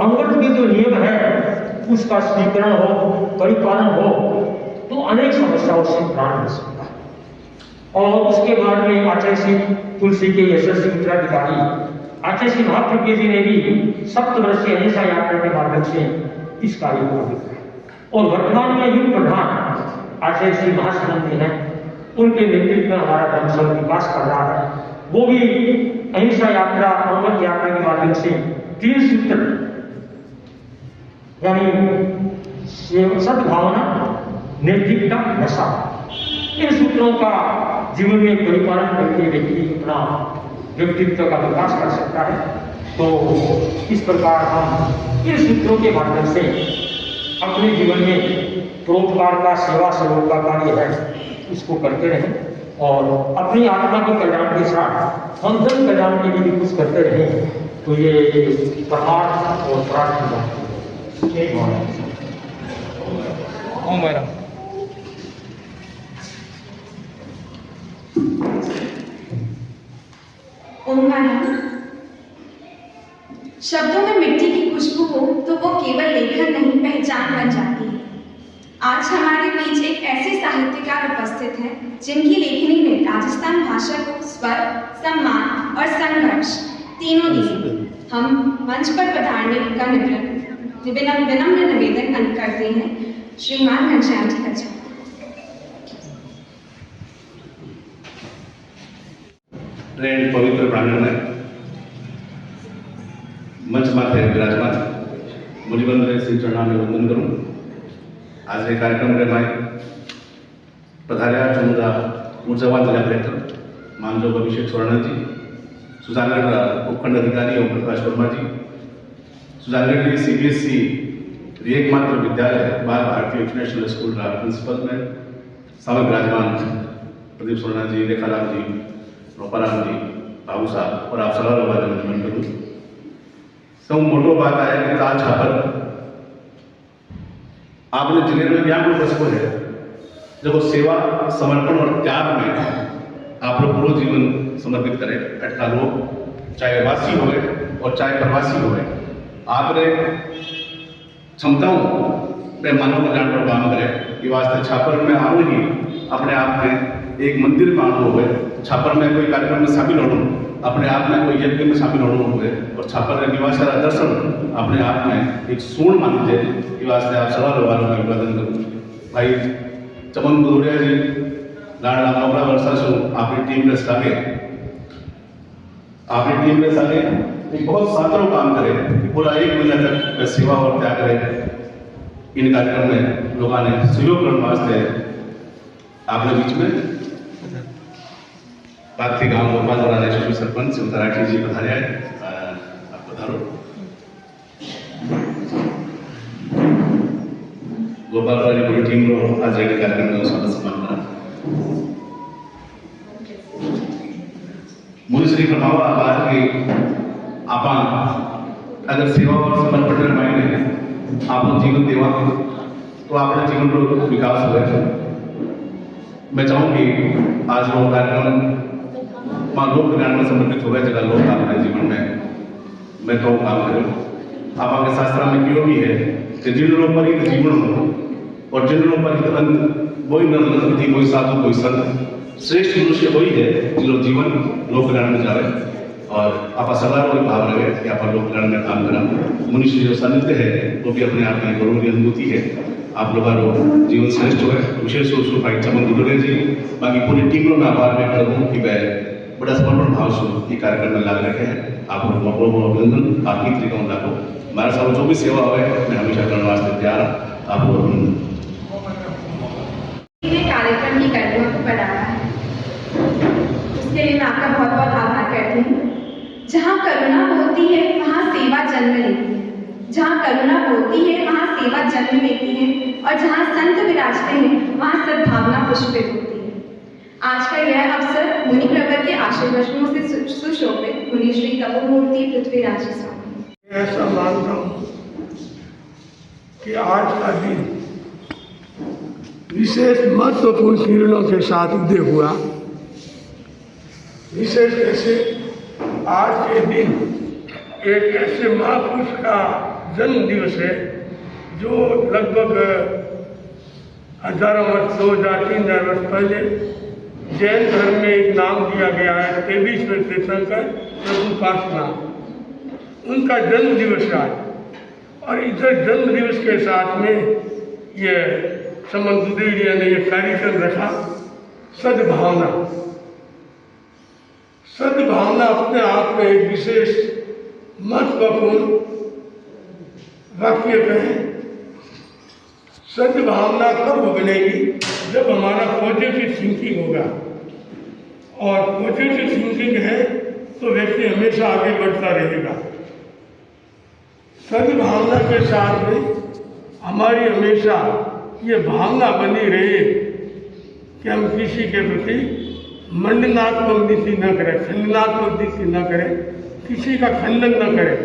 अंगत के जो नियम है उसका स्वीकरण हो, परिपालन हो, तो अनेक समस्याओं से प्राण मिल सकता है। और उसके बाद में आचार्य श्री तुलसी के यशस्वी उत्तराधिकारी आचार्य श्री महाप्रज्ञ जी ने भी सप्तवर्षीय अहिंसा यात्रा के माध्यम से इस कार्य को आगे किया। और वर्तमान में युग प्रधान आचार्य श्री महासनंद जी हैं, उनके नेतृत्व में हमारा धर्म संघ विकास कर रहा है। वो भी अहिंसा यात्रा, अमृत यात्रा के माध्यम से 3 सूत्र यानी सद्भावना, नैतिकता, नशा, इन सूत्रों का जीवन में परिपालन करके व्यक्ति अपना व्यक्तित्व का विकास कर सकता है। तो इस प्रकार हम इन सूत्रों के माध्यम से अपने जीवन में परोपकार का, सेवा सहयोग का कार्य है इसको करते रहें और अपनी आत्मा के कल्याण के साथ हम जन कल्याण के लिए भी कुछ करते रहें। तो ये परमार्थ और प्रार्थना एक ओम मैडम। ओम मानव, शब्दों में मिट्टी की खुशबू हो तो वो केवल लेखन नहीं, पहचान बन जाती है। आज हमारे बीच एक ऐसे साहित्यकार उपस्थित हैं जिनकी लेखनी ने राजस्थान भाषा को स्वर, सम्मान और संघर्ष तीनों दिए। हम मंच पर पधारने का विनम्र निवेदन करते हैं श्रीमान घनश्याम जी का। ट्रेन पवित्र प्रांगण में मंच माथे विराजमान मुझे बंदरे श्री चरणा में वंदन करूं। आज के कार्यक्रम के माय पधार्या चुनुदा ऊर्जावान जिला कलेक्टर मानजोग अभिषेक स्वर्ण जी, सुजानगढ़ उपखंड अधिकारी ओम प्रकाश वर्मा जी, सुजानगढ़ की CBSE एकमात्र विद्यालय बाल भारतीय इंटरनेशनल स्कूल का प्रिंसिपल में सामने विराजमान प्रदीप स्वर्ण जी, रेखाराम जी, रोपाराम जी, बाबू साहब और आप सलाह लोग नमन करूँ। सब मोटो बात है कि ताल छापर आपने जिले में ज्ञान को है जब सेवा, समर्पण और त्याग में आप लोग पूरा जीवन समर्पित करें। अटका लोग चाहे वासी हो और चाहे प्रवासी हो, आपने क्षमताओं में मानव कल्याण पर काम करें। ये वास्ते छापर में आऊँ ही अपने आप में एक मंदिर में आना हुए, छापर में कोई कार्यक्रम में शामिल होना, अपने आप में कोई यज्ञ में शामिल होना हुए और छापर निवास का दर्शन अपने आप में एक सूर्ण मान लीजिए। ये वास्ते आप सवाल वालों में अभिवादन करूँ। भाई चमन बुदुरिया जी लाडला मोगरा वर्षा से आपकी टीम के सागे एक बहुत साधारण काम करे, पूरा 1 महीना तक मैं सेवा और त्याग करे। इन कार्यक्रम में लोगों ने सहयोग करने वास्ते आपने बीच में बात थी गाँव गोपाल और शिशु सरपंच उत्तराखंड जी पधारे आए। आप पधारो। गोपाल जी पूरी टीम को आज के कार्यक्रम में स्वागत सम्मान करा। मुझे प्रभाव आभार कि आप अगर सेवा और समर्पण में मायने आप जीवन देवा तो आपने जीवन को विकास हुआ। मैं चाहूँगी आज वो कार्यक्रम माँ लोक कल्याण में समर्पित हो गए जगह लोग अपने जीवन में मैं तो काम करूँ। आप आगे शास्त्र में क्यों भी है कि जिन लोगों पर ही जीवन हो और जिन लोगों पर ही अंत वही नर कोई साधु कोई संत श्रेष्ठ मनुष्य वही है जो जीवन लोक कल्याण में जावे। और आप सलाह कोई भाव रहे कि आप लोक कल्याण में काम करा। मनुष्य जो सानिध्य है वो भी अपने आप में गौरव की अनुभूति है। आप लोगों जीवन श्रेष्ठ हुए। विशेष रूप से भाई चमन दुलरे जी बाकी पूरी टीम में आभार व्यक्त करूँ कि वह बड़ा समर्पण भाव से ये कार्यक्रम में लाग रखे हैं। आप लोगों को अभिनंदन। आपकी तरीकों लागो हमारा सालों जो भी सेवा हुए मैं हमेशा करने वास्ते तैयार। आप अभिनंदन। कार्यक्रम की गरिमा को बढ़ाया है, उसके लिए मैं आपका बहुत बहुत आभार करती हूँ। जहाँ करुणा होती है वहाँ सेवा जन्म लेती है, जहाँ करुणा होती है वहाँ सेवा जन्म लेती है और जहाँ संत विराजते हैं वहाँ सद्भावना पुष्पित होती है। आज का यह अवसर मुनि प्रवर के आशीर्वचनों से सुशोभित मुनि श्री तपोमूर्ति पृथ्वीराज स्वामी। ऐसा मानता हूँ कि आज का दिन विशेष महत्वपूर्ण किरणों के साथ उदय हुआ। विशेष ऐसे आज के दिन एक ऐसे महापुरुष का जन्म दिवस है जो लगभग हजारों वर्ष 2000-3000 वर्ष पहले जैन धर्म में एक नाम दिया गया है 23वें तीर्थंकर प्रभुपासना, उनका जन्म दिवस है आज। और इधर जन्म दिवस के साथ में ये समन दुदेड़िया ने ये कार्यक्रम रखा सद्भावना। सद्भावना अपने आप में एक विशेष महत्वपूर्ण वाक्य कहें। सद्भावना कब बनेगी? जब हमारा पॉजिटिव थिंकिंग होगा, और पॉजिटिव थिंकिंग है तो व्यक्ति हमेशा आगे बढ़ता रहेगा। सद्भावना के साथ में हमारी हमेशा ये भावना बनी रहे कि हम किसी के प्रति मंडनात्मक नीति न करें, खंडनात्मक नीति न करें, किसी का खंडन न करें,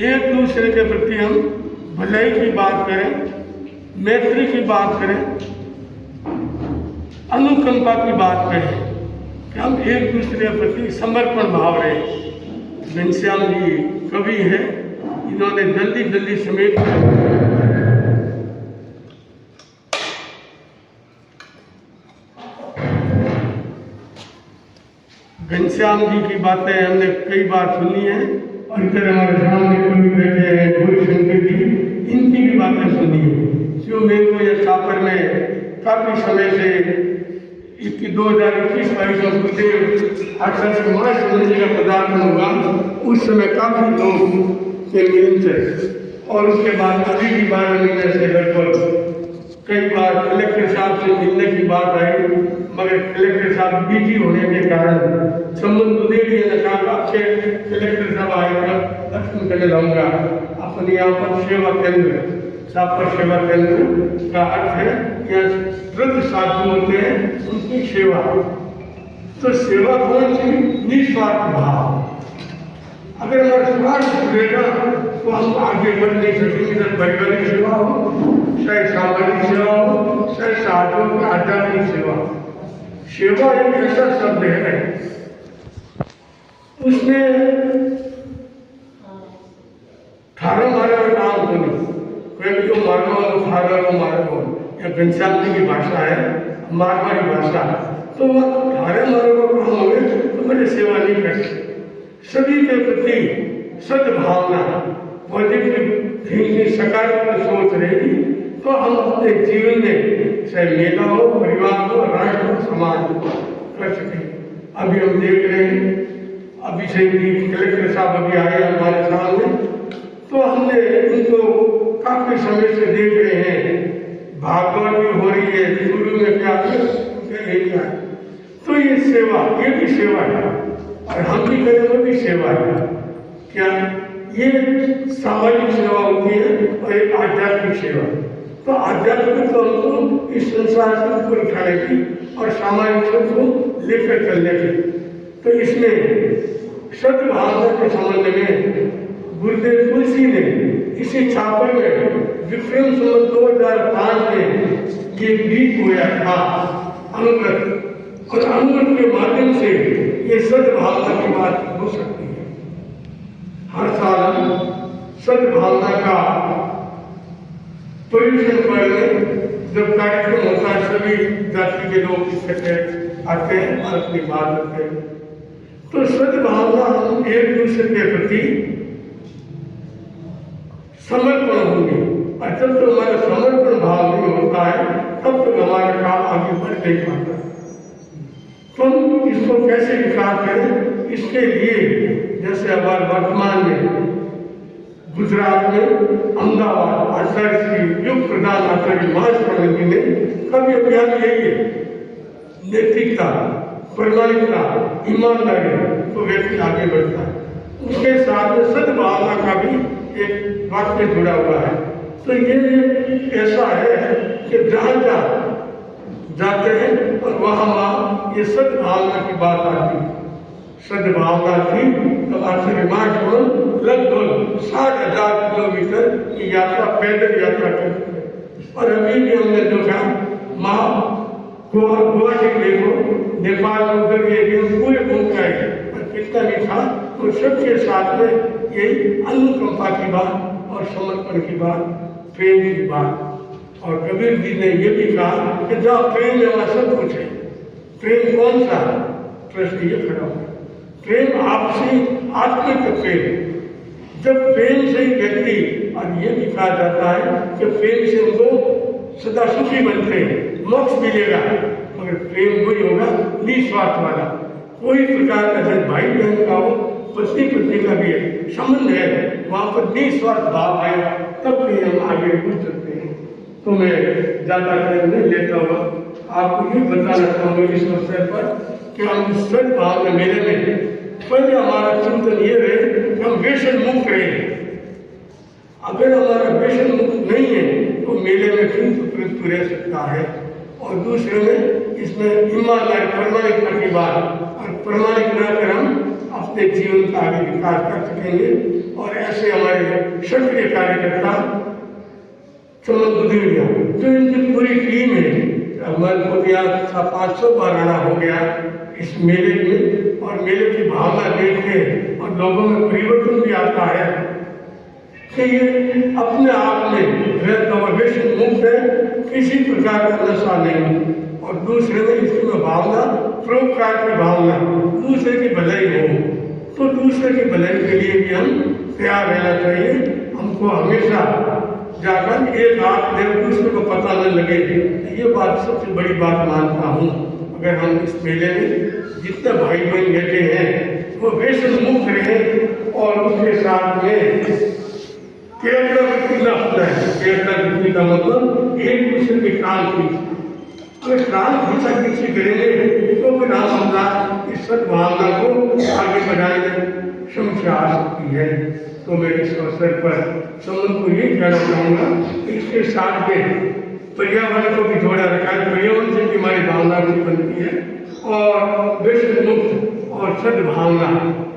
एक दूसरे के प्रति हम भलाई की बात करें, मैत्री की बात करें, अनुकंपा की बात करें, कि हम एक दूसरे के प्रति समर्पण भाव रहे। घनश्याम जी कवि है, इन्होंने जल्दी जल्दी समेट घनश्याम जी की बातें हमने कई बार सुनी है, और इधर हमारे सामने कोई बैठे हैं गौरीशंकर जी, इनकी भी बातें सुनी है। जो मेरे को यह छापर में काफी समय से 2021-22 में गुरुदेव अक्सर समाज समझने का पदार्पण हुआ, उस समय काफी लोग के मिलन थे। और उसके बाद अभी भी 12 महीने से लगभग कई बार कलेक्टर साहब से मिलने की बात आई, मगर कलेक्टर साहब बिजी होने के कारण संबंध दुदेड़ी ने कहा आपसे कलेक्टर साहब आएगा दर्शन करने लाऊंगा। अपने यहाँ पर सेवा केंद्र, छापर सेवा केंद्र का अर्थ है यहाँ वृद्ध साधु होते हैं, उनकी सेवा। तो सेवा कौन सी? निस्वार्थ भाव। अगर हमारा स्वार्थ जुड़ेगा तो हम आगे बढ़ नहीं सकेंगे। पारिवारिक सेवा हो, चाहे सामाजिक सेवा हो, चाहे साधुओं की आध्यात्मिक सेवा। सेवा एक ऐसा शब्द है, उसमें थारा मारा काम को नहीं, कोई को मारना हो थारा को मारो, यह घनश्याम जी की भाषा है, मारवाड़ी भाषा। तो वह थारे मारो को काम हो तो मेरी सेवा नहीं कर सकते। सभी के प्रति सद्भावना, पॉजिटिव थिंकिंग, सकारात्मक सोच रहेगी तो हम अपने जीवन में चाहे मेला हो, परिवार हो, राष्ट्र हो, समाज हो, कर सकें। अभी हम देख रहे हैं, अभिषेक जी कलेक्टर साहब अभी आए हमारे सामने, तो हमने इनको काफी समय से देख रहे हैं, भागवत भी हो रही है, शुरू में क्या एरिया है। तो ये सेवा, ये भी सेवा है, और हम भी करें वो भी सेवा है। क्या ये सामाजिक सेवा होती है और एक आध्यात्मिक सेवा। तो आध्यात्मिक तो हमको इस संसार से ऊपर उठाने की और सामाजिक को लेकर चलने की। तो इसमें सद्भावना के संबंध में गुरुदेव तुलसी ने इसी छापर में विक्रम संवत 2005 में ये बीज बोया था अनुगत, और अनुगत के माध्यम से ये सद्भावना की बात हो सकती है। हर साल सद्भावना का पर्यूषण पर जब कार्यक्रम होता है, सभी जाति के लोग इकट्ठे आते हैं और अपनी बात रखते हैं। तो सद्भावना हम एक दूसरे के प्रति समर्पण होंगे, और जब तो हमारा समर्पण भाव नहीं होता है तब तक हमारा काम आगे बढ़ नहीं पाता। तो हम इसको कैसे विकास करें? इसके लिए जैसे हमारे वर्तमान में गुजरात में अहमदाबाद आचार्य श्री युग प्रधान आचार्य महास्वामी जी ने कभी अभियान यही है, नैतिकता, प्रामाणिकता, ईमानदारी, तो व्यक्ति आगे बढ़ता है। उसके साथ में सद्भावना का भी एक वाक्य जुड़ा हुआ है। तो ये ऐसा है कि जहाँ जहाँ जाते हैं और वहाँ ये सद्भावना की बात आती है। सद्भावना थी तो आचार्य महास्वामी लगभग 60,000 किलोमीटर की यात्रा, पैदल यात्रा करते हैं। और अभी भी हमने देखा माँ गोवा के देखो, नेपाल में उधर ये पूरे घूम के आए और कितना भी था तो सबके साथ में यही अनुकंपा की बात और समर्पण की बात, प्रेम की बात। और कबीर जी ने ये भी कहा कि जहाँ प्रेम है वहाँ सब कुछ है। प्रेम कौन सा? प्रश्न ये खड़ा हुआ, प्रेम आपसी आत्मिक प्रेम। जब प्रेम से ही व्यक्ति, और ये भी कहा जाता है कि प्रेम से उनको सदा सुखी बनते मोक्ष मिलेगा, मगर प्रेम वही होगा निस्वार्थ वाला। कोई प्रकार का जब भाई बहन का हो, पत्नी पत्नी का भी संबंध है, वहाँ पर निस्वार्थ भाव आएगा, तब भी हम आगे बढ़ सकते हैं। तो मैं ज़्यादा टाइम नहीं लेता हुआ आपको ये बताना चाहूँगा इस अवसर पर कि हम सद्भाव में मेले में पहले हमारा चिंतन ये रहे कि हम व्यसन मुक्त रहें। अगर हमारा व्यसन मुक्त नहीं है तो मेले में किंतु रह सकता है। और दूसरे में इसमें ईमानदारी प्रामाणिकता की बात, और प्रामाणिक रहकर हम अपने जीवन का आगे विकास कर सकेंगे। और ऐसे हमारे सक्रिय कार्यकर्ता चमन बुद्धीरिया जो इनकी पूरी टीम है, मन को दिया 500 बार आना हो गया इस मेले में, और मेले की भावना देख के और लोगों में परिवर्तन भी आता है कि ये अपने आप में रहता हुआ व्यसन मुक्त है, किसी प्रकार का नशा नहीं। और दूसरे में इसमें भावना परोपकार की भावना, दूसरे की भलाई हो, तो दूसरे की भलाई के लिए भी हम तैयार रहना चाहिए। हमको हमेशा जाकर एक हाथ दे दूसरे को पता न लगे, ये बात सबसे बड़ी बात मानता हूँ। अगर हम इस मेले में जितने भाई बहन बैठे हैं वो व्यसन मुक्त रहे, और उसके साथ में केरला कितना होता है, केरला का मतलब एक दूसरे के कान खींच। अगर कान खींचा खींची करेंगे तो फिर हम अपना इस सद्भावना को आगे बढ़ाने क्षमता आ सकती है। तो मैं इस अवसर पर समूह को ये कहना चाहूँगा कि इसके साथ में पर्यावरण को भी जोड़ा रखा है। पर्यावरण से भी हमारी भावना भी बनती है, और व्यसन मुक्त और सद्भावना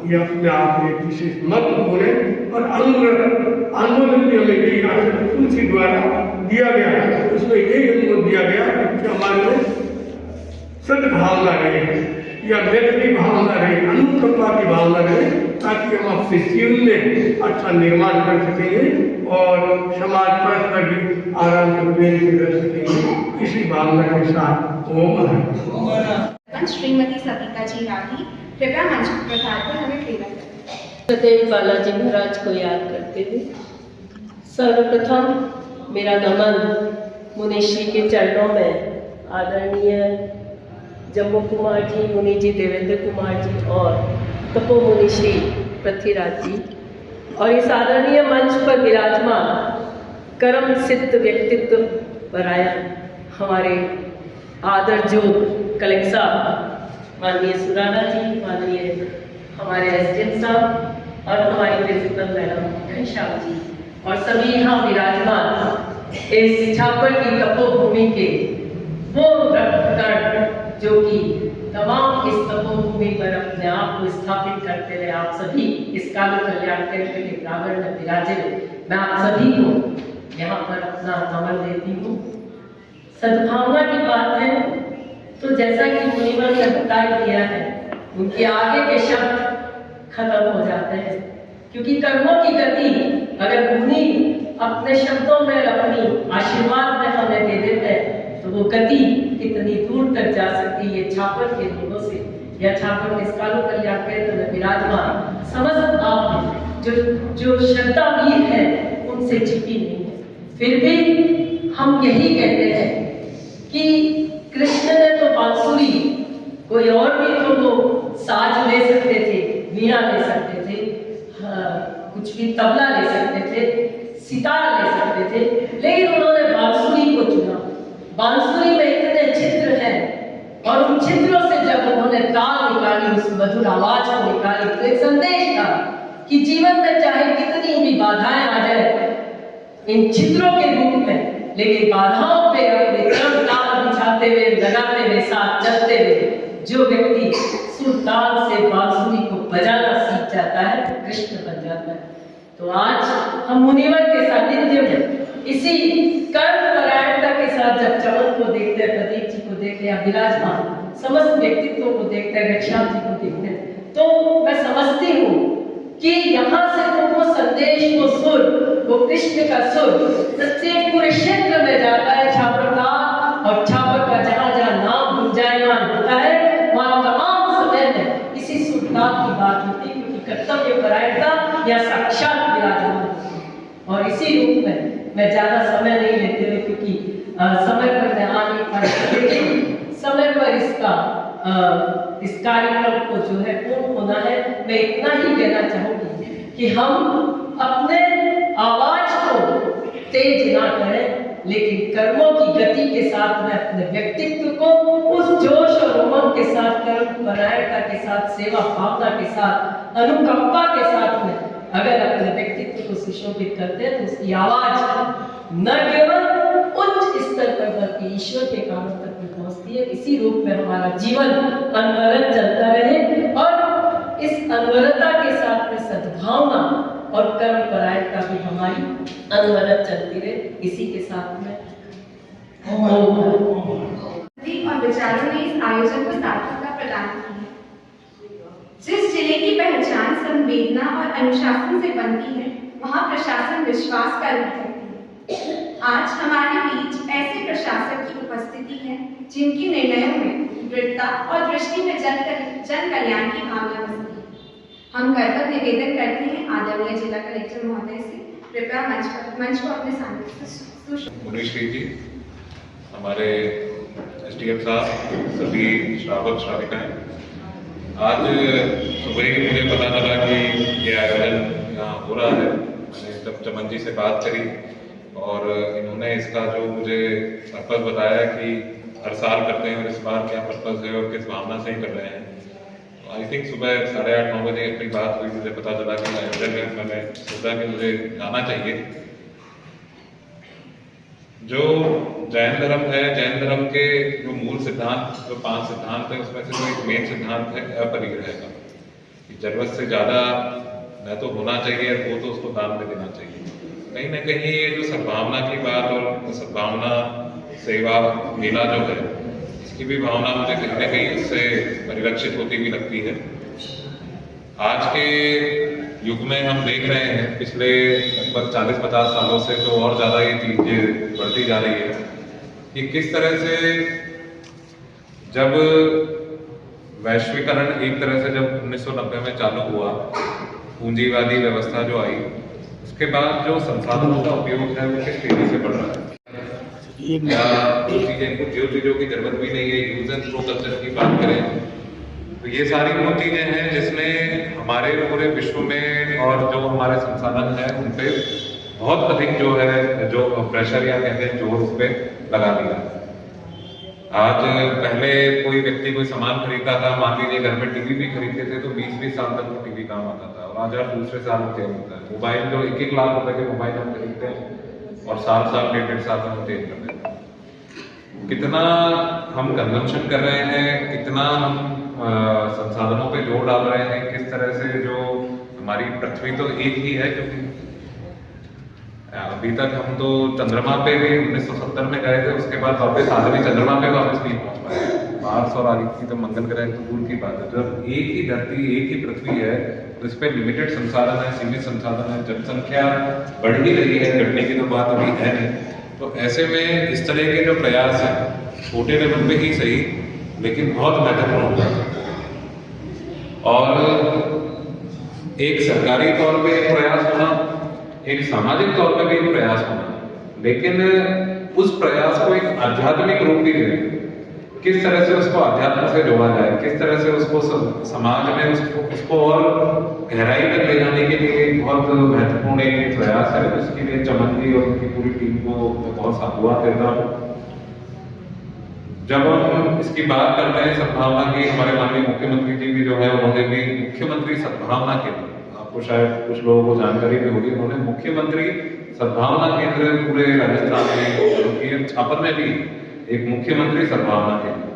ये अपने आप में विशेष महत्वपूर्ण है। और आंदोलन भी हमें यही तुलसी द्वारा दिया गया है, उसमें यही अनुरोध दिया गया कि हमारे में सद्भावना रहे या व्यक्ति भावना रहे, अनुकंपा की भावना रहे, ताकि हम अपने जीवन में अच्छा निर्माण कर सकेंगे और समाज परस्पर भी आराम से प्रेम से रह सकेंगे। इसी भावना के साथ ओम श्रीमती सविता जी राठी कृपया मंच पर पधार कर हमें प्रेरणा करें। सदैव बालाजी महाराज को याद करते हुए सर्वप्रथम मेरा नमन मुनिश्री के चरणों में आदरणीय जम्बू कुमार जी, मुनि जी देवेंद्र कुमार जी और तपो मुनिश्री पृथ्वीराज जी, और इस आदरणीय मंच पर विराजमान कर्म सिद्ध व्यक्तित्व परायण हमारे आदर जो कलेक्टर साहब माननीय सुराना जी, माननीय हमारे एसडीएम साहब और हमारी प्रिंसिपल मैडम घनश्याम जी, और सभी यहाँ विराजमान इस छापर की तपोभूमि के वो रक्तकण जो कि तमाम इस तपोभूमि पर अपने आप को स्थापित करते रहे। आप सभी इस काल कल्याण केंद्र के प्रांगण में विराजे, मैं आप सभी को यहाँ पर अपना नमन देती हूँ। सद्भावना की बात है तो जैसा कि मुनिवर ने बता दिया है, उनके आगे के शब्द खत्म हो जाते हैं, क्योंकि कर्मों की गति अगर मुनि अपने शब्दों में अपनी आशीर्वाद में हमें दे देते हैं तो वो गति कितनी दूर तक जा सकती है। छापर के लोगों से या छापर के कालो कल्याण केंद्र में विराजमान समस्त आप जो श्रद्धा वीर है उनसे छिपी नहीं है। फिर भी हम यही कहते हैं कि कृष्ण ने तो बांसुरी, कोई और भी तो वो साज ले सकते थे, वीणा ले सकते थे, कुछ भी तबला ले सकते थे, सितार ले सकते थे, लेकिन उन्होंने बांसुरी को चुना। बांसुरी में इतने छिद्र हैं और उन छिद्रों से जब उन्होंने ताल निकाली, उस मधुर आवाज को निकाली, तो एक संदेश था कि जीवन में चाहे कितनी भी बाधाएं आ जाए इन छिद्रों के रूप में, लेकिन बाधाओं पे अपने कर्म ताल बिछाते हुए, लगाते हुए, साथ चलते हुए जो व्यक्ति सुर ताल से बांसुरी को बजाना सीख जाता है, कृष्ण बन जाता है। तो आज हम मुनिवर के सानिध्य में इसी कर्म परायण के साथ जब चमन को देखते हैं, प्रदीप जी को देखते हैं, विराजमान समस्त व्यक्तित्वों को देखते हैं, घनश्याम जी को देखते हैं, तो मैं समझती हूँ कि यहाँ से तो वो संदेश, वो सुर, वो कृष्ण का सुर प्रत्येक पूरे क्षेत्र में जाता है छापर का, और छापर का जहाँ जहाँ नाम गुंजायमान होता है वहाँ तमाम समय में इसी सुरताल की बात होती है, क्योंकि कर्तव्य परायणता या साक्षात विराजमान होती है। और इसी रूप में मैं ज्यादा समय नहीं लेते हुए, क्योंकि समय पर मैं आ नहीं पाई, लेकिन समय पर इस कार्यक्रम को जो है पूर्ण होना है, मैं इतना ही कहना चाहूंगी कि हम अपने आवाज को तेज ना करें, लेकिन कर्मों की गति के साथ में अपने व्यक्तित्व को उस जोश और उमंग के साथ, कर्म परायणता के साथ, सेवा भावना के साथ, अनुकंपा के साथ में अगर अपने व्यक्तित्व को सुशोभित करते हैं तो उसकी आवाज न केवल उच्च स्तर पर बल्कि ईश्वर के कानों तक भी पहुंचती है। इसी रूप में हमारा जीवन अनवरत चलता रहे और इस अनवरता के साथ में सद्भावना और कर्म परायणता भी हमारी अनवरत चलती रहे। इसी के साथ में और विचारों ने इस आयोजन को सार्थकता प्रदान की है। जिस जिले की पहचान संवेदना और अनुशासन से बनती है, वहाँ प्रशासन विश्वास का रूप करती है। आज हमारे बीच ऐसे प्रशासक की उपस्थिति है जिनकी निर्णयों में दृढ़ता और दृष्टि में जन कल्याण की भावना बसती है। हम करतब निवेदन करते हैं आदरणीय जिला कलेक्टर महोदय से, कृपया मंच को अपने सामने मुनीश्री जी, हमारे SDM साहब, सभी श्रावक श्राविकाएं, आज सुबह ही मुझे पता चला कि ये आयोजन यहाँ हो रहा है। मैंने तब चमन जी से बात करी और इन्होंने इसका जो मुझे पर्पज़ बताया कि हर साल करते हैं और इस बार क्या पर्पज़ है और किस भावना से ही कर रहे हैं। आई थिंक सुबह 8:30-9 बजे अपनी बात हुई, मुझे पता चला कि आयोजन में मैंने सोचा कि मुझे जाना चाहिए। जो जैन धर्म है, जैन धर्म के जो मूल सिद्धांत, जो 5 सिद्धांत हैं, उसमें से जो एक मेन सिद्धांत है अपरिग्रह का, कि जरूरत से ज़्यादा न तो होना चाहिए, वो तो उसको दान में देना चाहिए। कहीं ना कहीं ये जो सद्भावना की बात और सद्भावना सेवा मेला जो है, इसकी भी भावना मुझे कहीं ना कहीं इससे परिलक्षित होती हुई लगती है। आज के युग में हम देख रहे हैं पिछले लगभग 40-50 सालों से तो और ज़्यादा ये चीज़ें बढ़ती जा रही है कि किस तरह से जब वैश्वीकरण एक तरह से जब 1990 में चालू हुआ, पूंजीवादी व्यवस्था जो आई, उसके बाद जो संसाधनों का उपयोग है वो किस तेजी से बढ़ रहा है। या जो चीज़ों की जरूरत भी नहीं है, यूज एंड थ्रो कल्चर की बात करें तो ये सारी वो चीज़ें हैं जिसने हमारे पूरे विश्व में और जो हमारे संसाधन हैं उन पे बहुत अधिक जो है जो प्रेशर या कहते हैं जोर उस पर लगा दिया। आज पहले कोई व्यक्ति कोई सामान खरीदता था, मान लीजिए घर में टीवी भी खरीदते थे तो 20-20 साल तक वो टीवी काम आता था, और आज हर दूसरे साल में चेंज होता है। मोबाइल जो 1-1 लाख रुपए के मोबाइल हम खरीदते हैं और साल 1.5 साल में हम चेंज कर देते हैं। कितना हम कंजम्पशन कर रहे हैं, कितना हम संसाधनों पे जोर डाल रहे हैं, किस तरह से जो हमारी पृथ्वी तो एक ही है, क्योंकि अभी तक हम तो चंद्रमा पे भी 1970 में गए थे, उसके बाद वापस आदमी चंद्रमा पे वापस नहीं पहुंच पाए। मार्स और आगे की तो मंगल ग्रह तो दूर की बात है। जब एक ही धरती, एक ही पृथ्वी है तो इस पर लिमिटेड संसाधन है, सीमित संसाधन है, जनसंख्या बढ़ ही रही है, घटने की तो बात अभी है नहीं। तो ऐसे में इस तरह के जो प्रयास हैं, छोटे लेवल पे ही सही लेकिन बहुत महत्वपूर्ण हो जाता है। और एक सरकारी तौर पे एक प्रयास होना, एक सामाजिक तौर पे भी एक प्रयास होना, लेकिन उस प्रयास को एक आध्यात्मिक रूप भी देना, किस तरह से उसको अध्यात्म से जोड़ा जाए, किस तरह से उसको समाज में उसको और गहराई तक ले जाने के लिए बहुत महत्वपूर्ण एक प्रयास है। उसके लिए चमन जी और उनकी पूरी टीम को बहुत साधुवाद देता हूँ। जब हम इसकी बात करते हैं सद्भावना की, हमारे माननीय मुख्यमंत्री जी भी जो है उन्होंने भी मुख्यमंत्री सद्भावना केंद्र, आपको शायद कुछ लोगों को जानकारी भी होगी, उन्होंने मुख्यमंत्री सद्भावना केंद्र पूरे राजस्थान में शुरू किए। छापर में भी एक मुख्यमंत्री सद्भावना केंद्र,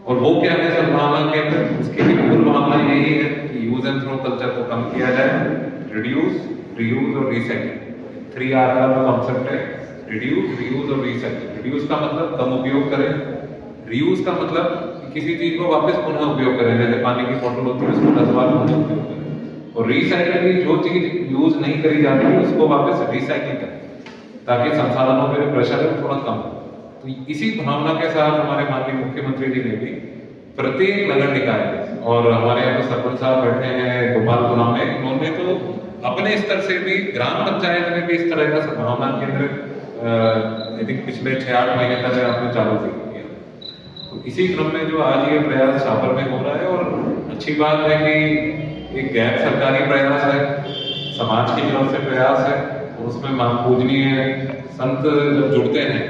और वो क्या है सद्भावना केंद्र, उसकी भी मूल भावना यही है कि यूज एंड थ्रो कल्चर को कम किया जाए, रिड्यूस, रीयूज और रिसाइकिल, 3R का जो कॉन्सेप्ट है, रिड्यूस, रीयूज और रिसाइकिल। रिड्यूस का मतलब कम उपयोग करें, रीयूज का मतलब किसी चीज को वापस पुनः उपयोग करें, जैसे पानी की बोतल होती है उसको 10 बार पुनः उपयोग करें। और रिसाइकिल की जो चीज यूज नहीं करी जाती है उसको वापस रिसाइकिल करें, ताकि संसाधनों पर प्रेशर है थोड़ा कम हो। तो इसी भावना के साथ हमारे माननीय मुख्यमंत्री जी ने भी प्रत्येक नगर निकाय में, और हमारे यहाँ तो सरपंच साहब बैठे हैं गोपालपुरा में, उन्होंने तो अपने स्तर से भी, ग्राम पंचायत में भी इस तरह का सद्भावना केंद्र आई थिंक पिछले 6-8 महीने तक आपने चालू किया। तो इसी क्रम में जो आज ये प्रयास छापर में हो रहा है, और अच्छी बात है कि एक गैर सरकारी प्रयास है, समाज की तरफ से प्रयास है, और उसमें पूजनीय संत जब जुड़ते हैं,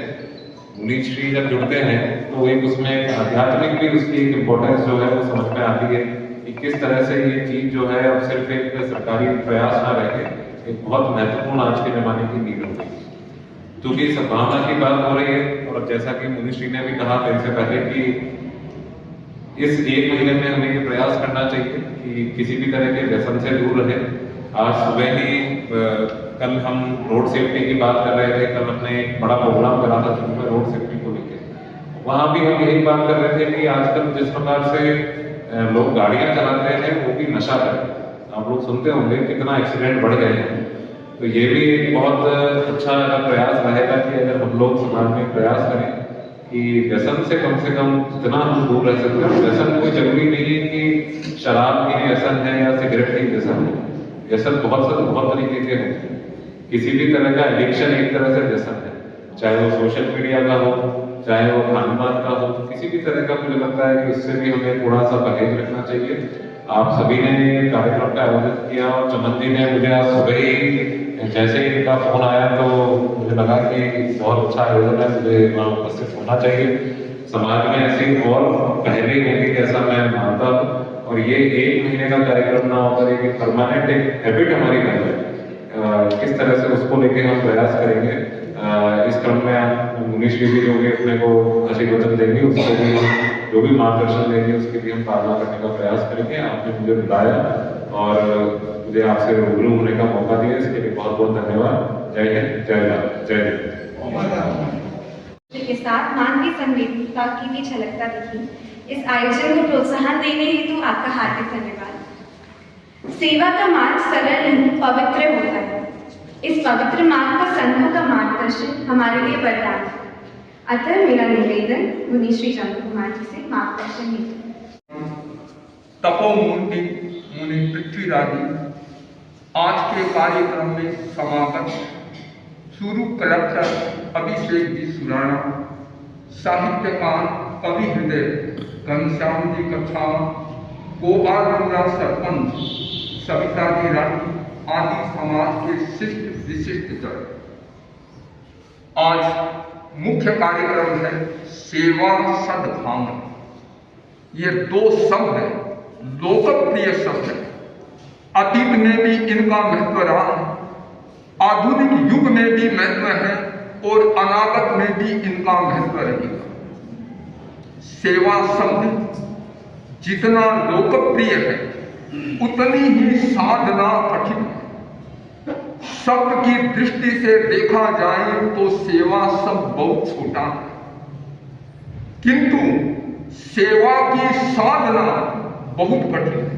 मुनीश्री जब जुड़ते हैं, तो एक उसमें आध्यात्मिक भी उसकी एक इम्पोर्टेंस जो है वो समझ में आती है कि किस तरह से ये चीज जो है अब सिर्फ एक सरकारी प्रयास ना रह के एक बहुत महत्वपूर्ण आज के जमाने की नीड हो गई। क्योंकि सद्भावना की बात हो रही है, और जैसा कि मुनीश्री ने भी कहा था इससे पहले कि इस 1 महीने में हमें ये प्रयास करना चाहिए कि किसी भी तरह के व्यसन से दूर रहे। आज सुबह ही कल हम रोड सेफ्टी की बात कर रहे थे, कल हमने एक बड़ा प्रोग्राम करा था जिसमें रोड सेफ्टी को लेकर, वहां भी हम यही बात कर रहे थे कि आजकल जिस प्रकार से लोग गाड़ियां चलाते हैं वो भी नशा है। आप लोग सुनते होंगे कितना एक्सीडेंट बढ़ गए हैं। तो ये भी एक बहुत अच्छा प्रयास रहेगा कि अगर हम लोग समाज में प्रयास करें कि व्यसन से कम जितना हम दूर रह सकते हैं। व्यसन कोई जरूरी नहीं है कि शराब की व्यसन है या सिगरेट की व्यसन है। व्यसन बहुत तरीके के होते हैं। किसी भी तरह का एडिक्शन एक तरह से व्यसन है, चाहे वो सोशल मीडिया का हो, चाहे वो खान पान का हो, किसी भी तरह का मुझे लगता है कि उससे भी हमें थोड़ा सा परहेज रखना चाहिए। आप सभी ने ये कार्यक्रम का आयोजन किया, और चमन जी ने मुझे आज सुबह ही जैसे ही इनका फोन आया तो मुझे लगा कि बहुत अच्छा आयोजन है, मुझे वहाँ उपस्थित होना चाहिए। समाज में ऐसी और पहले होंगी ऐसा मैं मानता हूँ, और ये 1 महीने का कार्यक्रम ना होकर एक परमानेंट एक हैबिट हमारी बन जाए। किस तरह से उसको लेके हम प्रयास करेंगे, इस क्रम में मुनीश्री भी जो भी अपने को आशीर्वचन देंगे, उसको भी हम जो भी मार्गदर्शन देंगे उसके भी हम पालना करने का प्रयास करेंगे। आपने मुझे बुलाया और मुझे आपसे रूबरू होने का मौका दिया, इसके लिए बहुत बहुत धन्यवाद। जय हिंद, जय भारत, जय हिंद। के साथ मानवीय संवेदनता की भी झलकता दिखी। इस आयोजन को प्रोत्साहन देने हेतु आपका हार्दिक धन्यवाद। सेवा का मार्ग सरल नहीं पवित्र होता है। इस पवित्र मार्ग पर संतों का मार्गदर्शन हमारे लिए वरदान है। अतः मेरा निवेदन मुनीश्री जम्बू कुमार जी से मार्गदर्शन हेतु। तपोमूर्ति मुनि पृथ्वीराज आज के कार्यक्रम में समागत सुरू कलेक्टर अभिषेक जी सुराणा, साहित्यकार कवि हृदय घनश्याम जी कच्छा, गोपालपुरा सरपंच सविता जी राठी आदि समाज के शिष्ट विशिष्ट जन। आज मुख्य कार्यक्रम है सेवा सद्भावना। ये 2 शब्द है, लोकप्रिय शब्द है। अतीत में भी इनका महत्व रहा है, आधुनिक युग में भी महत्व है, और अनागत में भी इनका महत्व रहेगा। सेवा शब्द जितना लोकप्रिय है उतनी ही साधना कठिन है। शब्द की दृष्टि से देखा जाए तो सेवा शब्द बहुत छोटा है, किंतु सेवा की साधना बहुत कठिन है।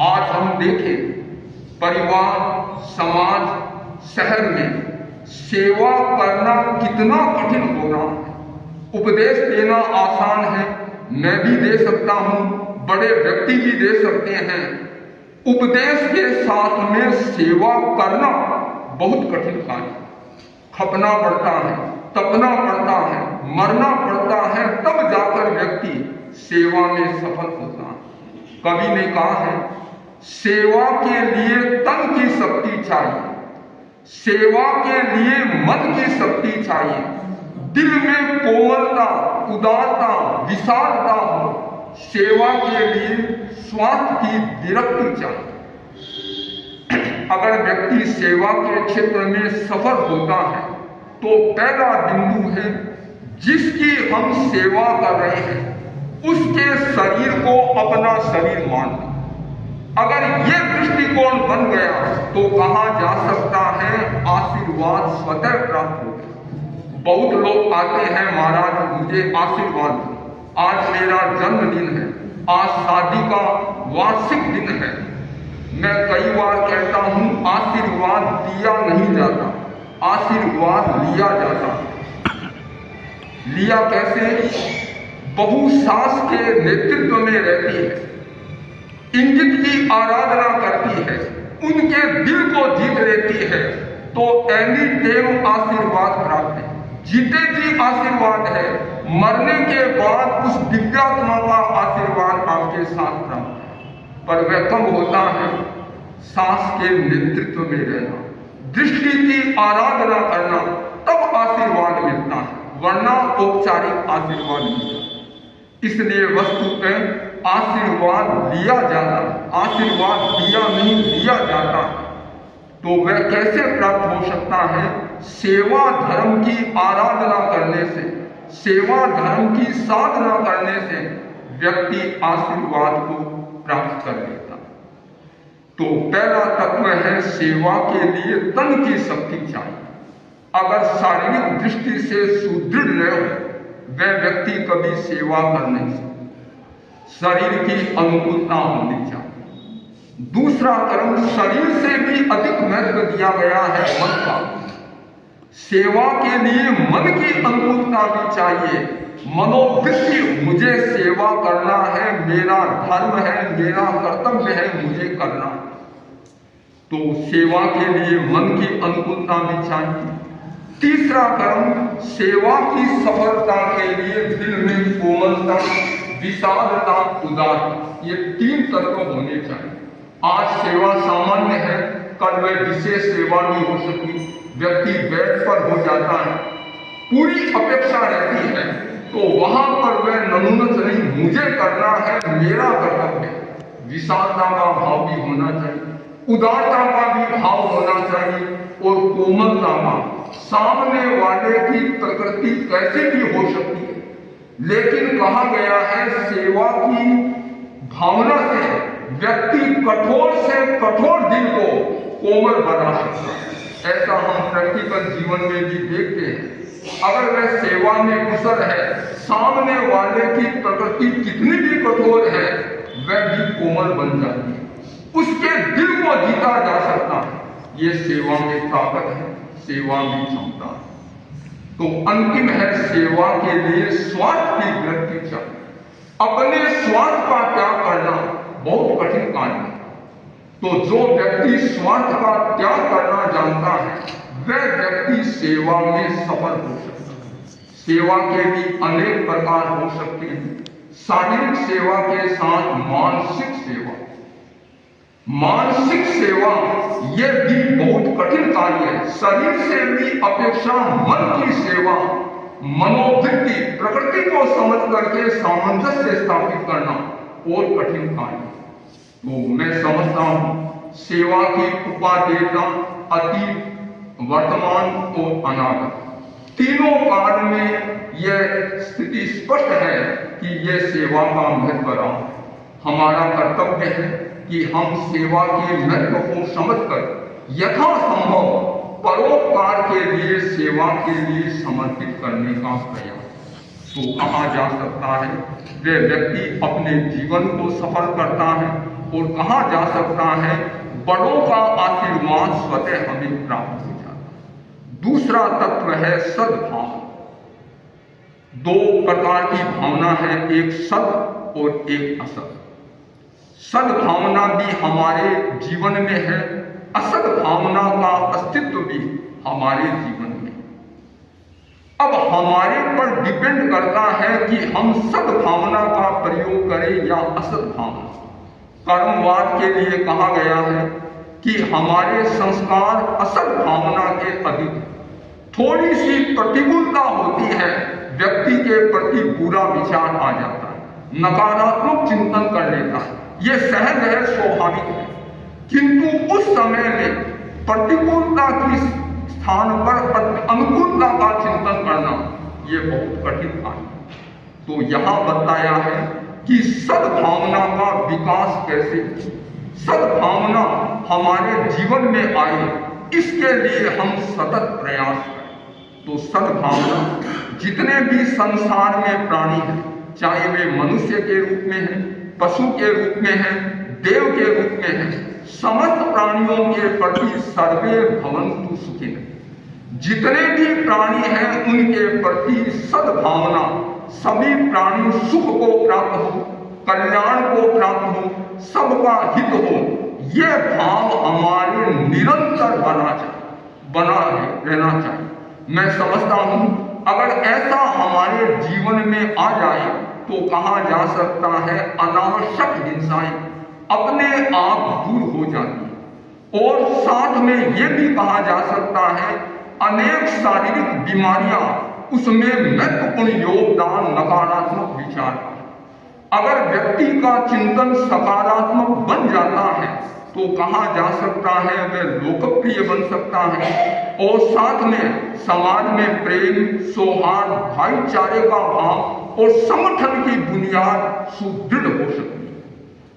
आज हम देखें परिवार, समाज, शहर में सेवा करना कितना कठिन हो रहा है। उपदेश देना आसान है, मैं भी दे सकता हूं, बड़े व्यक्ति भी दे सकते हैं। उपदेश के साथ में सेवा करना बहुत कठिन कार्य। खपना पड़ता है, तपना पड़ता है, मरना पड़ता है, तब जाकर व्यक्ति सेवा में सफल होता है। कवि ने कहा है, सेवा के लिए तन की शक्ति चाहिए, सेवा के लिए मन की शक्ति चाहिए, दिल में कोमलता, उदारता, विशालता हो। सेवा के लिए स्वार्थ की विरक्ति चाहिए। अगर व्यक्ति सेवा के क्षेत्र में सफल होता है तो पहला बिंदु है जिसकी हम सेवा कर रहे हैं उसके शरीर को अपना शरीर मानना। अगर ये दृष्टिकोण बन गया तो कहा जा सकता है आशीर्वाद स्वतः प्राप्त हो गया। बहुत लोग आते हैं महाराज मुझे आशीर्वाद दो, आज मेरा जन्मदिन है, आज शादी का वार्षिक दिन है। मैं कई बार कहता हूं आशीर्वाद दिया नहीं जाता, आशीर्वाद लिया जाता। लिया कैसे? बहू सास के नेतृत्व में रहती है, इंगित की आराधना करती है, उनके दिल को जीत लेती है, तो एनी टाइम आशीर्वाद प्राप्त है। जीते जी आशीर्वाद है, मरने के बाद उस दिव्यात्मा का आशीर्वाद आपके साथ प्राप्त है। पर वह कब होता है? सास के नेतृत्व में रहना, दृष्टि की आराधना करना, तब आशीर्वाद मिलता है, वरना औपचारिक आशीर्वाद नहीं। इसलिए वस्तु पर आशीर्वाद लिया जाता, आशीर्वाद दिया नहीं लिया जाता, तो वह कैसे प्राप्त हो सकता है? सेवा धर्म की आराधना करने से, सेवा धर्म की साधना करने से व्यक्ति आशीर्वाद को प्राप्त कर लेता। तो पहला तत्व है सेवा के लिए तन की शक्ति चाहिए। अगर शारीरिक दृष्टि से सुदृढ़ न हो वह व्यक्ति कभी सेवा कर नहीं सकता। शरीर की अनुकूलता होनी चाहिए। दूसरा कर्म शरीर से भी अधिक महत्व दिया गया है मन का। सेवा के लिए मन की अनुकूलता भी चाहिए। मनोवृत्ति, मुझे सेवा करना है, मेरा धर्म है, मेरा कर्तव्य है, मुझे करना। तो सेवा के लिए मन की अनुकूलता भी चाहिए। तीसरा कर्म सेवा की सफलता के लिए दिल में कोमलता, विषादता, उदारता, ये 3 तत्व होने चाहिए। आज सेवा सामान्य है, कल वह विशेष सेवा नहीं हो सकती। व्यक्ति बेड पर हो जाता है, पूरी अपेक्षा रहती है, तो वहां पर वह नमूनत नहीं, मुझे करना है, मेरा कर्तव्य। विषादता का भाव भी होना चाहिए, उदारता का भी भाव होना चाहिए, और कोमलता का। सामने वाले की प्रकृति कैसे भी हो सकती है, लेकिन कहा गया है सेवा की भावना से व्यक्ति कठोर से कठोर दिल को कोमल बना सकता है। ऐसा हम प्रैक्टिकल जीवन में भी देखते हैं। अगर वह सेवा में कुशल है, सामने वाले की प्रकृति कितनी भी कठोर है, वह भी कोमल बन जाती है, उसके दिल को जीता जा सकता है। ये सेवा में ताकत है, सेवा में क्षमता है। तो अंतिम है सेवा के लिए स्वार्थ की वृत्ति चाहिए। अपने स्वार्थ का त्याग करना बहुत कठिन कार्य है। तो जो व्यक्ति स्वार्थ का त्याग करना जानता है, वह व्यक्ति सेवा में सफल हो सकता है। सेवा के भी अनेक प्रकार हो सकते हैं। शारीरिक सेवा के साथ मानसिक सेवा, मानसिक सेवा यह भी बहुत कठिन कार्य है। शरीर से भी अपेक्षा मन की सेवा, मनोवृत्ति, प्रकृति को समझ करके सामंजस्य स्थापित करना और कठिन कार्य। तो मैं समझता हूं सेवा की उपादेयता अतीत, वर्तमान और अनागत, तीनों काल में यह स्थिति स्पष्ट है कि यह सेवा का महत्व रहा। हमारा कर्तव्य है कि हम सेवा के महत्व को समझकर यथासंभव परोपकार के लिए, सेवा के लिए समर्पित करने का प्रयास। तो कहा जा सकता है वह व्यक्ति अपने जीवन को सफल करता है, और कहा जा सकता है बड़ों का आशीर्वाद स्वतः हमें प्राप्त हो जाता है। दूसरा तत्व है सद्भाव। 2 प्रकार की भावना है, एक सद और एक असद। सद्भावना भी हमारे जीवन में है, असद भावना का अस्तित्व भी हमारे जीवन में। अब हमारे पर डिपेंड करता है कि हम सद्भावना का प्रयोग करें या असद भावना। कर्मवाद के लिए कहा गया है कि हमारे संस्कार असद भावना के अधिक। थोड़ी सी प्रतिकूलता होती है, व्यक्ति के प्रति बुरा विचार आ जाता है, नकारात्मक चिंतन कर लेता है, ये सहज है, स्वाभाविक है। किंतु उस समय में प्रतिकूलता की स्थान पर अनुकूलता का चिंतन करना ये बहुत कठिन कार्य है। तो यहां बताया है कि सद्भावना का विकास कैसे, सद्भावना हमारे जीवन में आए, इसके लिए हम सतत प्रयास करें। तो सद्भावना जितने भी संसार में प्राणी हैं, चाहे वे मनुष्य के रूप में हैं, पशु के रूप में हैं, देव के रूप में हैं, समस्त प्राणियों के प्रति सर्वे भवन्तु सुखिनः। जितने भी प्राणी हैं उनके प्रति सद्भावना, सभी प्राणी सुख को प्राप्त हो, कल्याण को प्राप्त हो, सबका हित हो, ये भाव हमारे निरंतर बना रहना चाहिए। मैं समझता हूं अगर ऐसा हमारे जीवन में आ जाए तो कहा जा सकता है अनावश्यक हिंसाएं अपने आप दूर हो जाती है, और साथ में ये भी कहा जा सकता है अनेक शारीरिक बीमारियां उसमें महत्वपूर्ण योगदान नकारात्मक विचार का। अगर व्यक्ति का चिंतन सकारात्मक बन जाता है तो कहा जा सकता है वह लोकप्रिय बन सकता है, और साथ में समाज में प्रेम, सौहार्द, भाईचारे का भाव और संगठन की बुनियाद सुदृढ़ हो सकती है।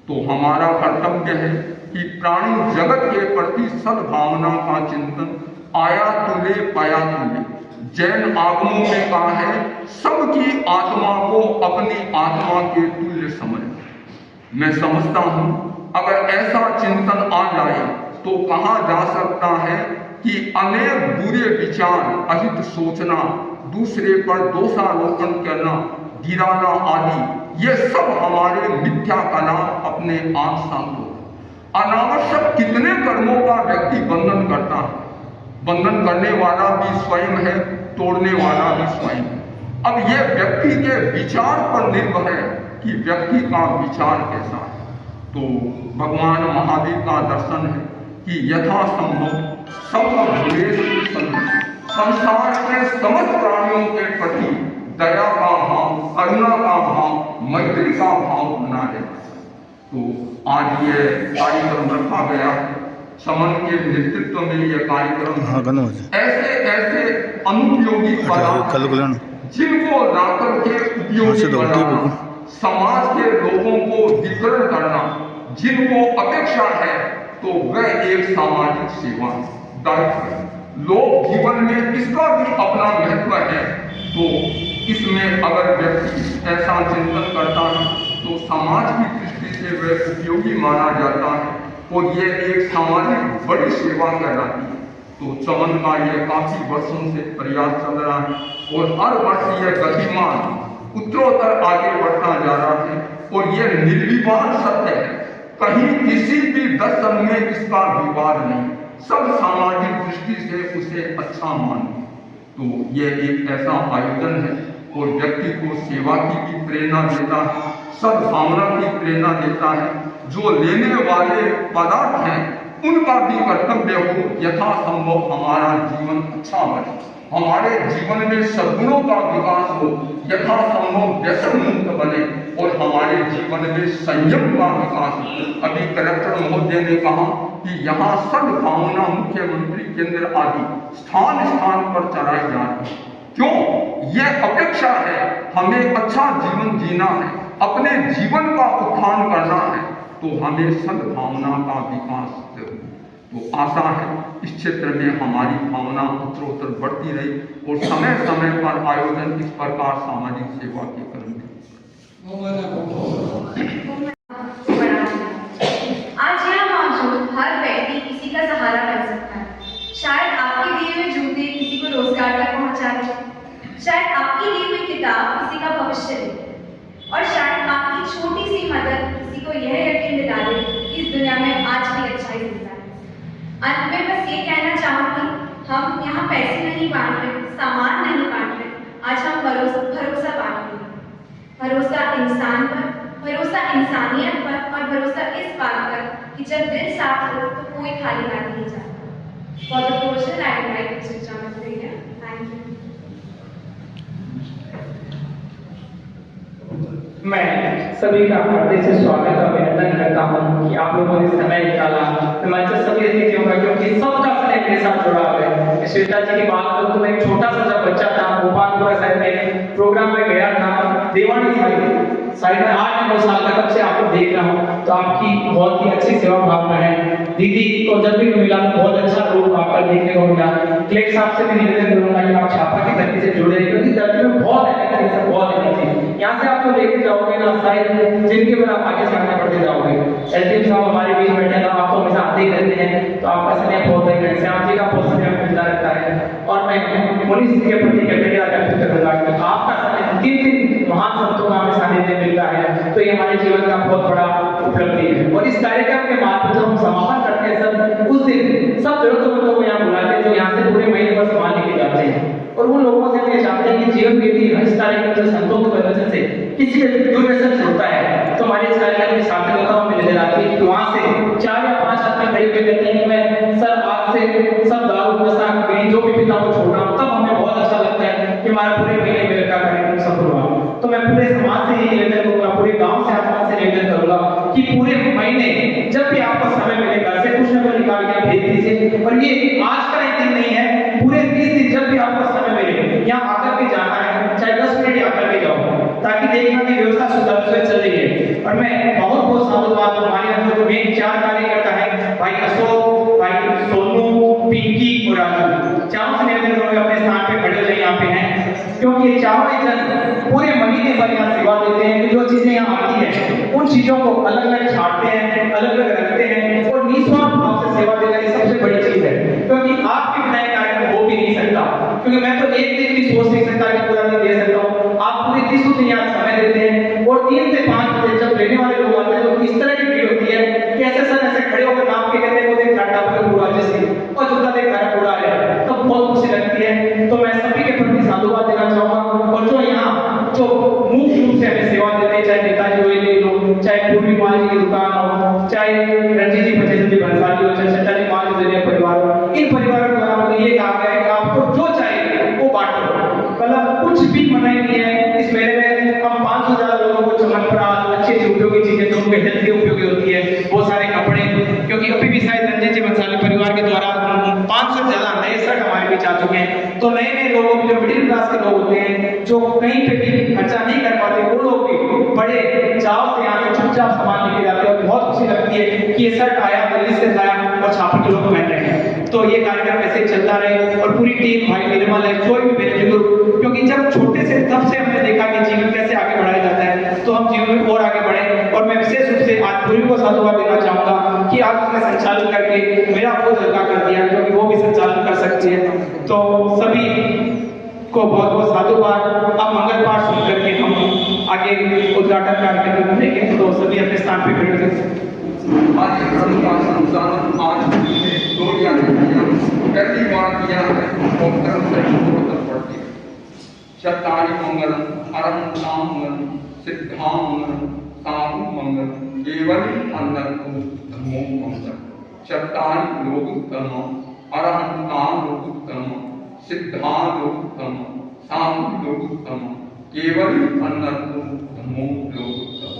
तो हमारा कर्तव्य है कि प्राणी जगत के प्रति सद्भावना का चिंतन आया तुले पाया तुले, जैन आगमों में कहा है सबकी आत्मा को अपनी आत्मा के तुल्य समझ। मैं समझता हूं अगर ऐसा चिंतन आ जाए तो कहा जा सकता है कि अनेक बुरे विचार, अहित सोचना, दूसरे पर दोषारोपण करना, गिराना आदि, ये सब हमारे मिथ्या कलाम अपने आप शांत होगा। अनावश्यक कितने कर्मों का व्यक्ति बंधन करता है, बंधन करने वाला भी स्वयं है, तोड़ने वाला भी स्वयं है। अब यह व्यक्ति के विचार पर निर्भर है कि व्यक्ति का विचार कैसा है। तो भगवान महावीर का दर्शन है कि यथासंभव संसार के समस्त प्राणियों के प्रति दया का भाव, करुणा का भाव, मैत्री का भाव बना है। तो आज ये कार्यक्रम रखा गया है, समन के नेतृत्व में यह कार्यक्रम ऐसे ऐसे अनुपयोगी पदार्थ जिनको लाकर के उपयोगी बनाना, समाज के लोगों को वितरण करना, जिनको अपेक्षा है तो वह एक सामाजिक सेवा दायित्व है। लोक जीवन में इसका भी अपना महत्व है। तो इसमें अगर व्यक्ति ऐसा चिंतन करता है तो समाज की दृष्टि से वह उपयोगी माना जाता है और ये एक सामाजिक बड़ी सेवा कहलाती है। तो चमन का ये काफी वर्षों से प्रयास चल रहा है और हर वर्ष यह गतिमान उत्तरोत्तर आगे बढ़ता जा रहा है और यह निर्विवाद सत्य है। कहीं किसी भी दर्शन में इसका विवाद नहीं, सब सामाजिक दृष्टि से उसे अच्छा मानते। तो यह एक ऐसा आयोजन है और व्यक्ति को सेवा की भी प्रेरणा देता है, सद्भावना की प्रेरणा देता है। जो लेने वाले पदार्थ हैं उनका भी कर्तव्य हो यथासंभव हमारा जीवन अच्छा बने, हमारे जीवन में सद्गुणों का विकास हो, यथासंभव व्यसन मुक्त बने और हमारे जीवन में संयम का विकास हो। अभी कलेक्टर महोदय ने कहा कि यहाँ सद्भावना मुख्यमंत्री केंद्र आदि स्थान स्थान पर चलाए जा रहे हैं। क्यों? यह अपेक्षा है, हमें अच्छा जीवन जीना है, अपने जीवन का उत्थान करना है, तो हमें सद्भावना का विकास जरूरी। तो आशा है इस क्षेत्र में हमारी भावना उत्तरोत्तर बढ़ती रही और समय समय पर आयोजन इस प्रकार सामाजिक सेवा के करेंगे। आज यहाँ मौजूद हर व्यक्ति किसी का सहारा बन सकता है। शायद आपके दिए हुए जूते किसी को रोजगार तक पहुँचा दें, शायद आपकी दी हुई किताब किसी का भविष्य दे, और शायद आपकी छोटी सी मदद किसी को यह यकीन दिला दे कि इस दुनिया में आज भी अच्छाई जिंदा है। अंत में बस ये कहना चाहूँगी, हम यहाँ पैसे नहीं बांट रहे, सामान नहीं बांट रहे, आज हम भरोसा बांट रहे हैं। भरोसा इंसान पर, भरोसा इंसानियत पर और भरोसा इस बात पर कि जब दिल साफ हो तो कोई खाली हाथ नहीं जाता। For the portion, I would like to John here. Thank you. मैं सभी का हृदय से स्वागत और अभिनंदन करता हूँ कि आप लोगों ने समय निकाला। मैं सभी अतिथियों का, क्योंकि सबका समय मेरे साथ जुड़ा हुआ है। श्वेता जी की बात करूँ तो मैं एक छोटा सा जब बच्चा था, भोपालपुरा साइड में प्रोग्राम में गया था, देवानी साइड साइड में 8-9 साल का तब से आपको देख रहा हूँ, तो आपकी बहुत ही अच्छी सेवा भावना है। दीदी को जब भी मिला तो बहुत अच्छा रूप आपका देखने को मिला। क्लेक्स साहब से भी निवेदन करूंगा कि आप छापा की धरती से जुड़े, क्योंकि धरती में बहुत एनर्जी है, बहुत एनर्जी। यहाँ से आप जो लेके जाओगे ना शायद जिनके पर आप आगे से आगे बढ़ते जाओगे। एसडीएम साहब हमारे बीच बैठे ना, आप तो हमेशा आते ही रहते हैं, तो आपका स्नेह बहुत है, श्याम जी का बहुत स्नेह मिलता रहता है। और मैं मुनीश जी के प्रति कृतज्ञता व्यक्त करूंगा कि आपका स्नेह 3 महान संतों का हमें सानिध्य मिलता है, तो ये हमारे जीवन का बहुत बड़ा उपलब्धि है। और इस कार्यक्रम के माध्यम से हम समापन करते हैं, सब उस दिन सब जरूरतमंदों को यहाँ बुलाते हैं जो यहाँ से पूरे महीने पर सामान लेके जाते हैं। और उन लोगों से ये चाहते हैं कि जीवन में भी इस कार्यक्रम के संतों की वजह से किसी का दुर्व्यसन होता है, तो हमारे इस कार्यक्रम में शामिल होता हूँ। मैं नजर आती है कि वहाँ से 4 या 5 आदमी खड़े हुए कहते हैं मैं सर आज से सब दारू नशा बीड़ी जो भी पीता हूँ छोड़ रहा हूँ, तब हमें बहुत अच्छा लगता है कि हमारे पूरे महीने में का कार्यक्रम सफल हुआ। तो मैं पूरे समाज से ये निवेदन करूंगा, पूरे गांव से आसपास से निवेदन करूंगा कि पूरे महीने जब भी आपको समय मिले घर से कुछ न कुछ निकाल के भेज दीजिए। और ये आज का एक दिन नहीं है, पूरे 30 दिन जब भी आपको समय मिले यहाँ आकर के जाना है, चाहे 10 मिनट आकर के जाओ, ताकि देखना कि व्यवस्था सुचारू से चल रही है। और मैं बहुत बहुत साधुवाद हमारे अंदर जो मेन 4 कार्यकर्ता है, भाई अशोक, भाई सोनू, पिंकी और राजू, चारों से निवेदन करूंगा अपने स्थान पे खड़े हो जाए यहाँ पे हैं, क्योंकि ये चारों जन पूरे महीने भर यहाँ सेवा देते हैं। कि जो चीजें यहाँ आती है उन चीजों को अलग अलग छांटते हैं, अलग अलग रखते हैं और निस्वार्थ भाव से सेवा देना ये सबसे बड़ी चीज है। क्योंकि आपके बिना कार्यक्रम हो भी नहीं सकता, क्योंकि मैं तो एक दिन भी सोच नहीं सकता कि पूरा दिन दे सकता हूँ। आप पूरे 30 दिन यहाँ समय देते हैं और 3 से 5 बजे जब लेने वाले लोग आते हैं तो इस तरह की भीड़ होती है कि ऐसे सर ऐसे खड़े होकर नाम के कहते हैं वो देख घाटा पर पूरा जैसे और जुटा देख घर पूरा है, तो बहुत खुशी लगती है। तो मैं सभी के प्रति साधुवाद देना चाहूंगा। और जो यहाँ जो मुख्य रूप से हमें सेवा देते हैं, चाहे नेताजी हो ले लो, चाहे पूर्वी माल जी की दुकान हो, चाहे रणजीत जी पचेंद्र भंसाली हो, चाहे सट्टा जी माल जी परिवार हो, इन परिवारों द्वारा मुझे ये कहा गया है कि आपको जो चाहिए वो बांटो, मतलब कुछ भी मना ही नहीं है। इस मेले में हम 500 ज्यादा लोगों को चमकप्रास अच्छी अच्छी उपयोगी चीजें जो उनके हेल्थ के उपयोगी होती है, बहुत सारे कपड़े, क्योंकि अभी भी शायद रणजीत जी भंसाली परिवार के द्वारा 500 ज्यादा नए शर्ट हमारे बीच आ चुके हैं। तो नए नए लोगों जो मिडिल क्लास के लोग होते हैं जो कहीं पे भी खर्चा नहीं कर पाते, वो लोग भी बड़े चाव से यहाँ से चुपचाप सामान लेके जाते हैं और बहुत खुशी लगती है कि ये शर्ट आया दिल्ली से आया और छापा के लोग पहन रहे हैं। तो ये कार्यक्रम ऐसे चलता रहे और पूरी टीम भाई निर्मल है, कोई भी मेरे ग्रुप, क्योंकि जब छोटे से तब से हमने देखा कि जीवन कैसे आगे बढ़ाया जाता है, तो हम जीवन में और आगे बढ़े। और मैं विशेष रूप से आज पूरी को साधुवाद देना चाहूंगा कि आप उसमें संचालन करके मेरा बहुत हल्का कर दिया, क्योंकि वो भी संचालन कर सकती है। तो सभी को बहुत बहुत साधुवाद। अब मंगल पाठ सुन करके हम आगे उद्घाटन कार्यक्रम करेंगे, तो सभी अपने स्थान पे खड़े हो। आज का संचालन आज दो या पहली बार किया है और धर्म से पड़ती है। चट्टारी मंगलम, अरहंताम मंगलम, सिद्धाम मंगलम, साहु मंगलम, केवल अंदर को धर्मो मंगलम। चट्टारी लोग उत्तम, अरहंताम लोग उत्तम, सिद्धा लोग उत्तम, साहु लोग उत्तम, केवल अंदर को धर्मो लोग उत्तम।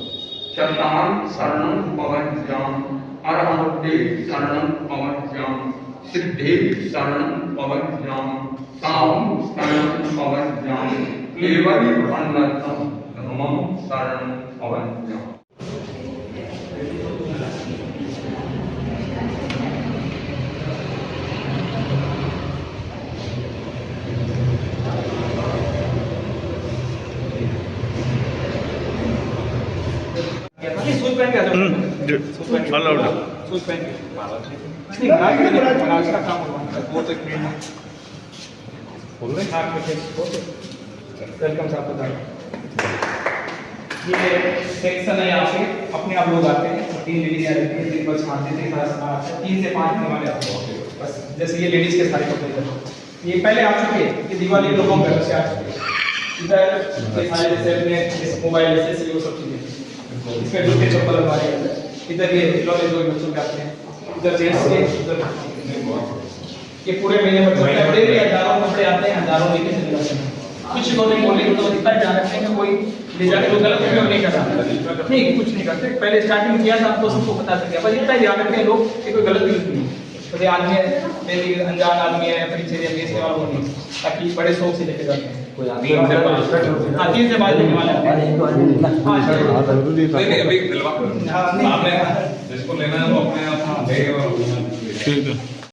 चट्टारी शरणं पवज्जाम, अरहंते शरणं पवज्जाम, सिद्धे शरणं पवज्जाम, साहु शरणं पवज्जाम, केवल अन्नतम धर्मं शरणं पवज्जाम। सूट पहन के सूट पहन के आज का काम वो तो बोल रहे वेलकम साहब बताइए। ये सेक्शन है, यहाँ से अपने आप लोग आते हैं, 3 लेडीज आ रहती है, 3 बस खाते थे, 3 से 5 दिन वाले आते हैं। बस जैसे ये लेडीज के सारे कपड़े थे, ये पहले आ चुके हैं, ये दिवाली लोगों के घर से आ चुके हैं। इधर ये सारे जैसे अपने मोबाइल जैसे वो सब चीजें, इसमें जूते चप्पल हमारे, इधर ये खिलौने जो बच्चों के आते हैं, इधर जेंट्स के, इधर ये पूरे महीने में कपड़े भी हजारों कपड़े आते हैं, हजारों लेके चले जाते हैं। कुछ लोग नहीं बोले तो इतना ध्यान रखते हैं, कोई ले जाके तो गलत उपयोग नहीं करता, नहीं कुछ नहीं करते। पहले स्टार्टिंग किया था आपको सबको पता चल गया, बस इतना ध्यान रखते हैं लोग कि कोई गलत यूज नहीं। तो आदमी है, मेरी अनजान आदमी है, परिचय है, वो नहीं ताकि बड़े शौक से लेके जाते हैं। तीन से पाँच। हाँ 3 से 5 लेने वाले हैं। नहीं अभी दिलवा आपने जिसको लेना है वो अपने आप ले और ठीक है।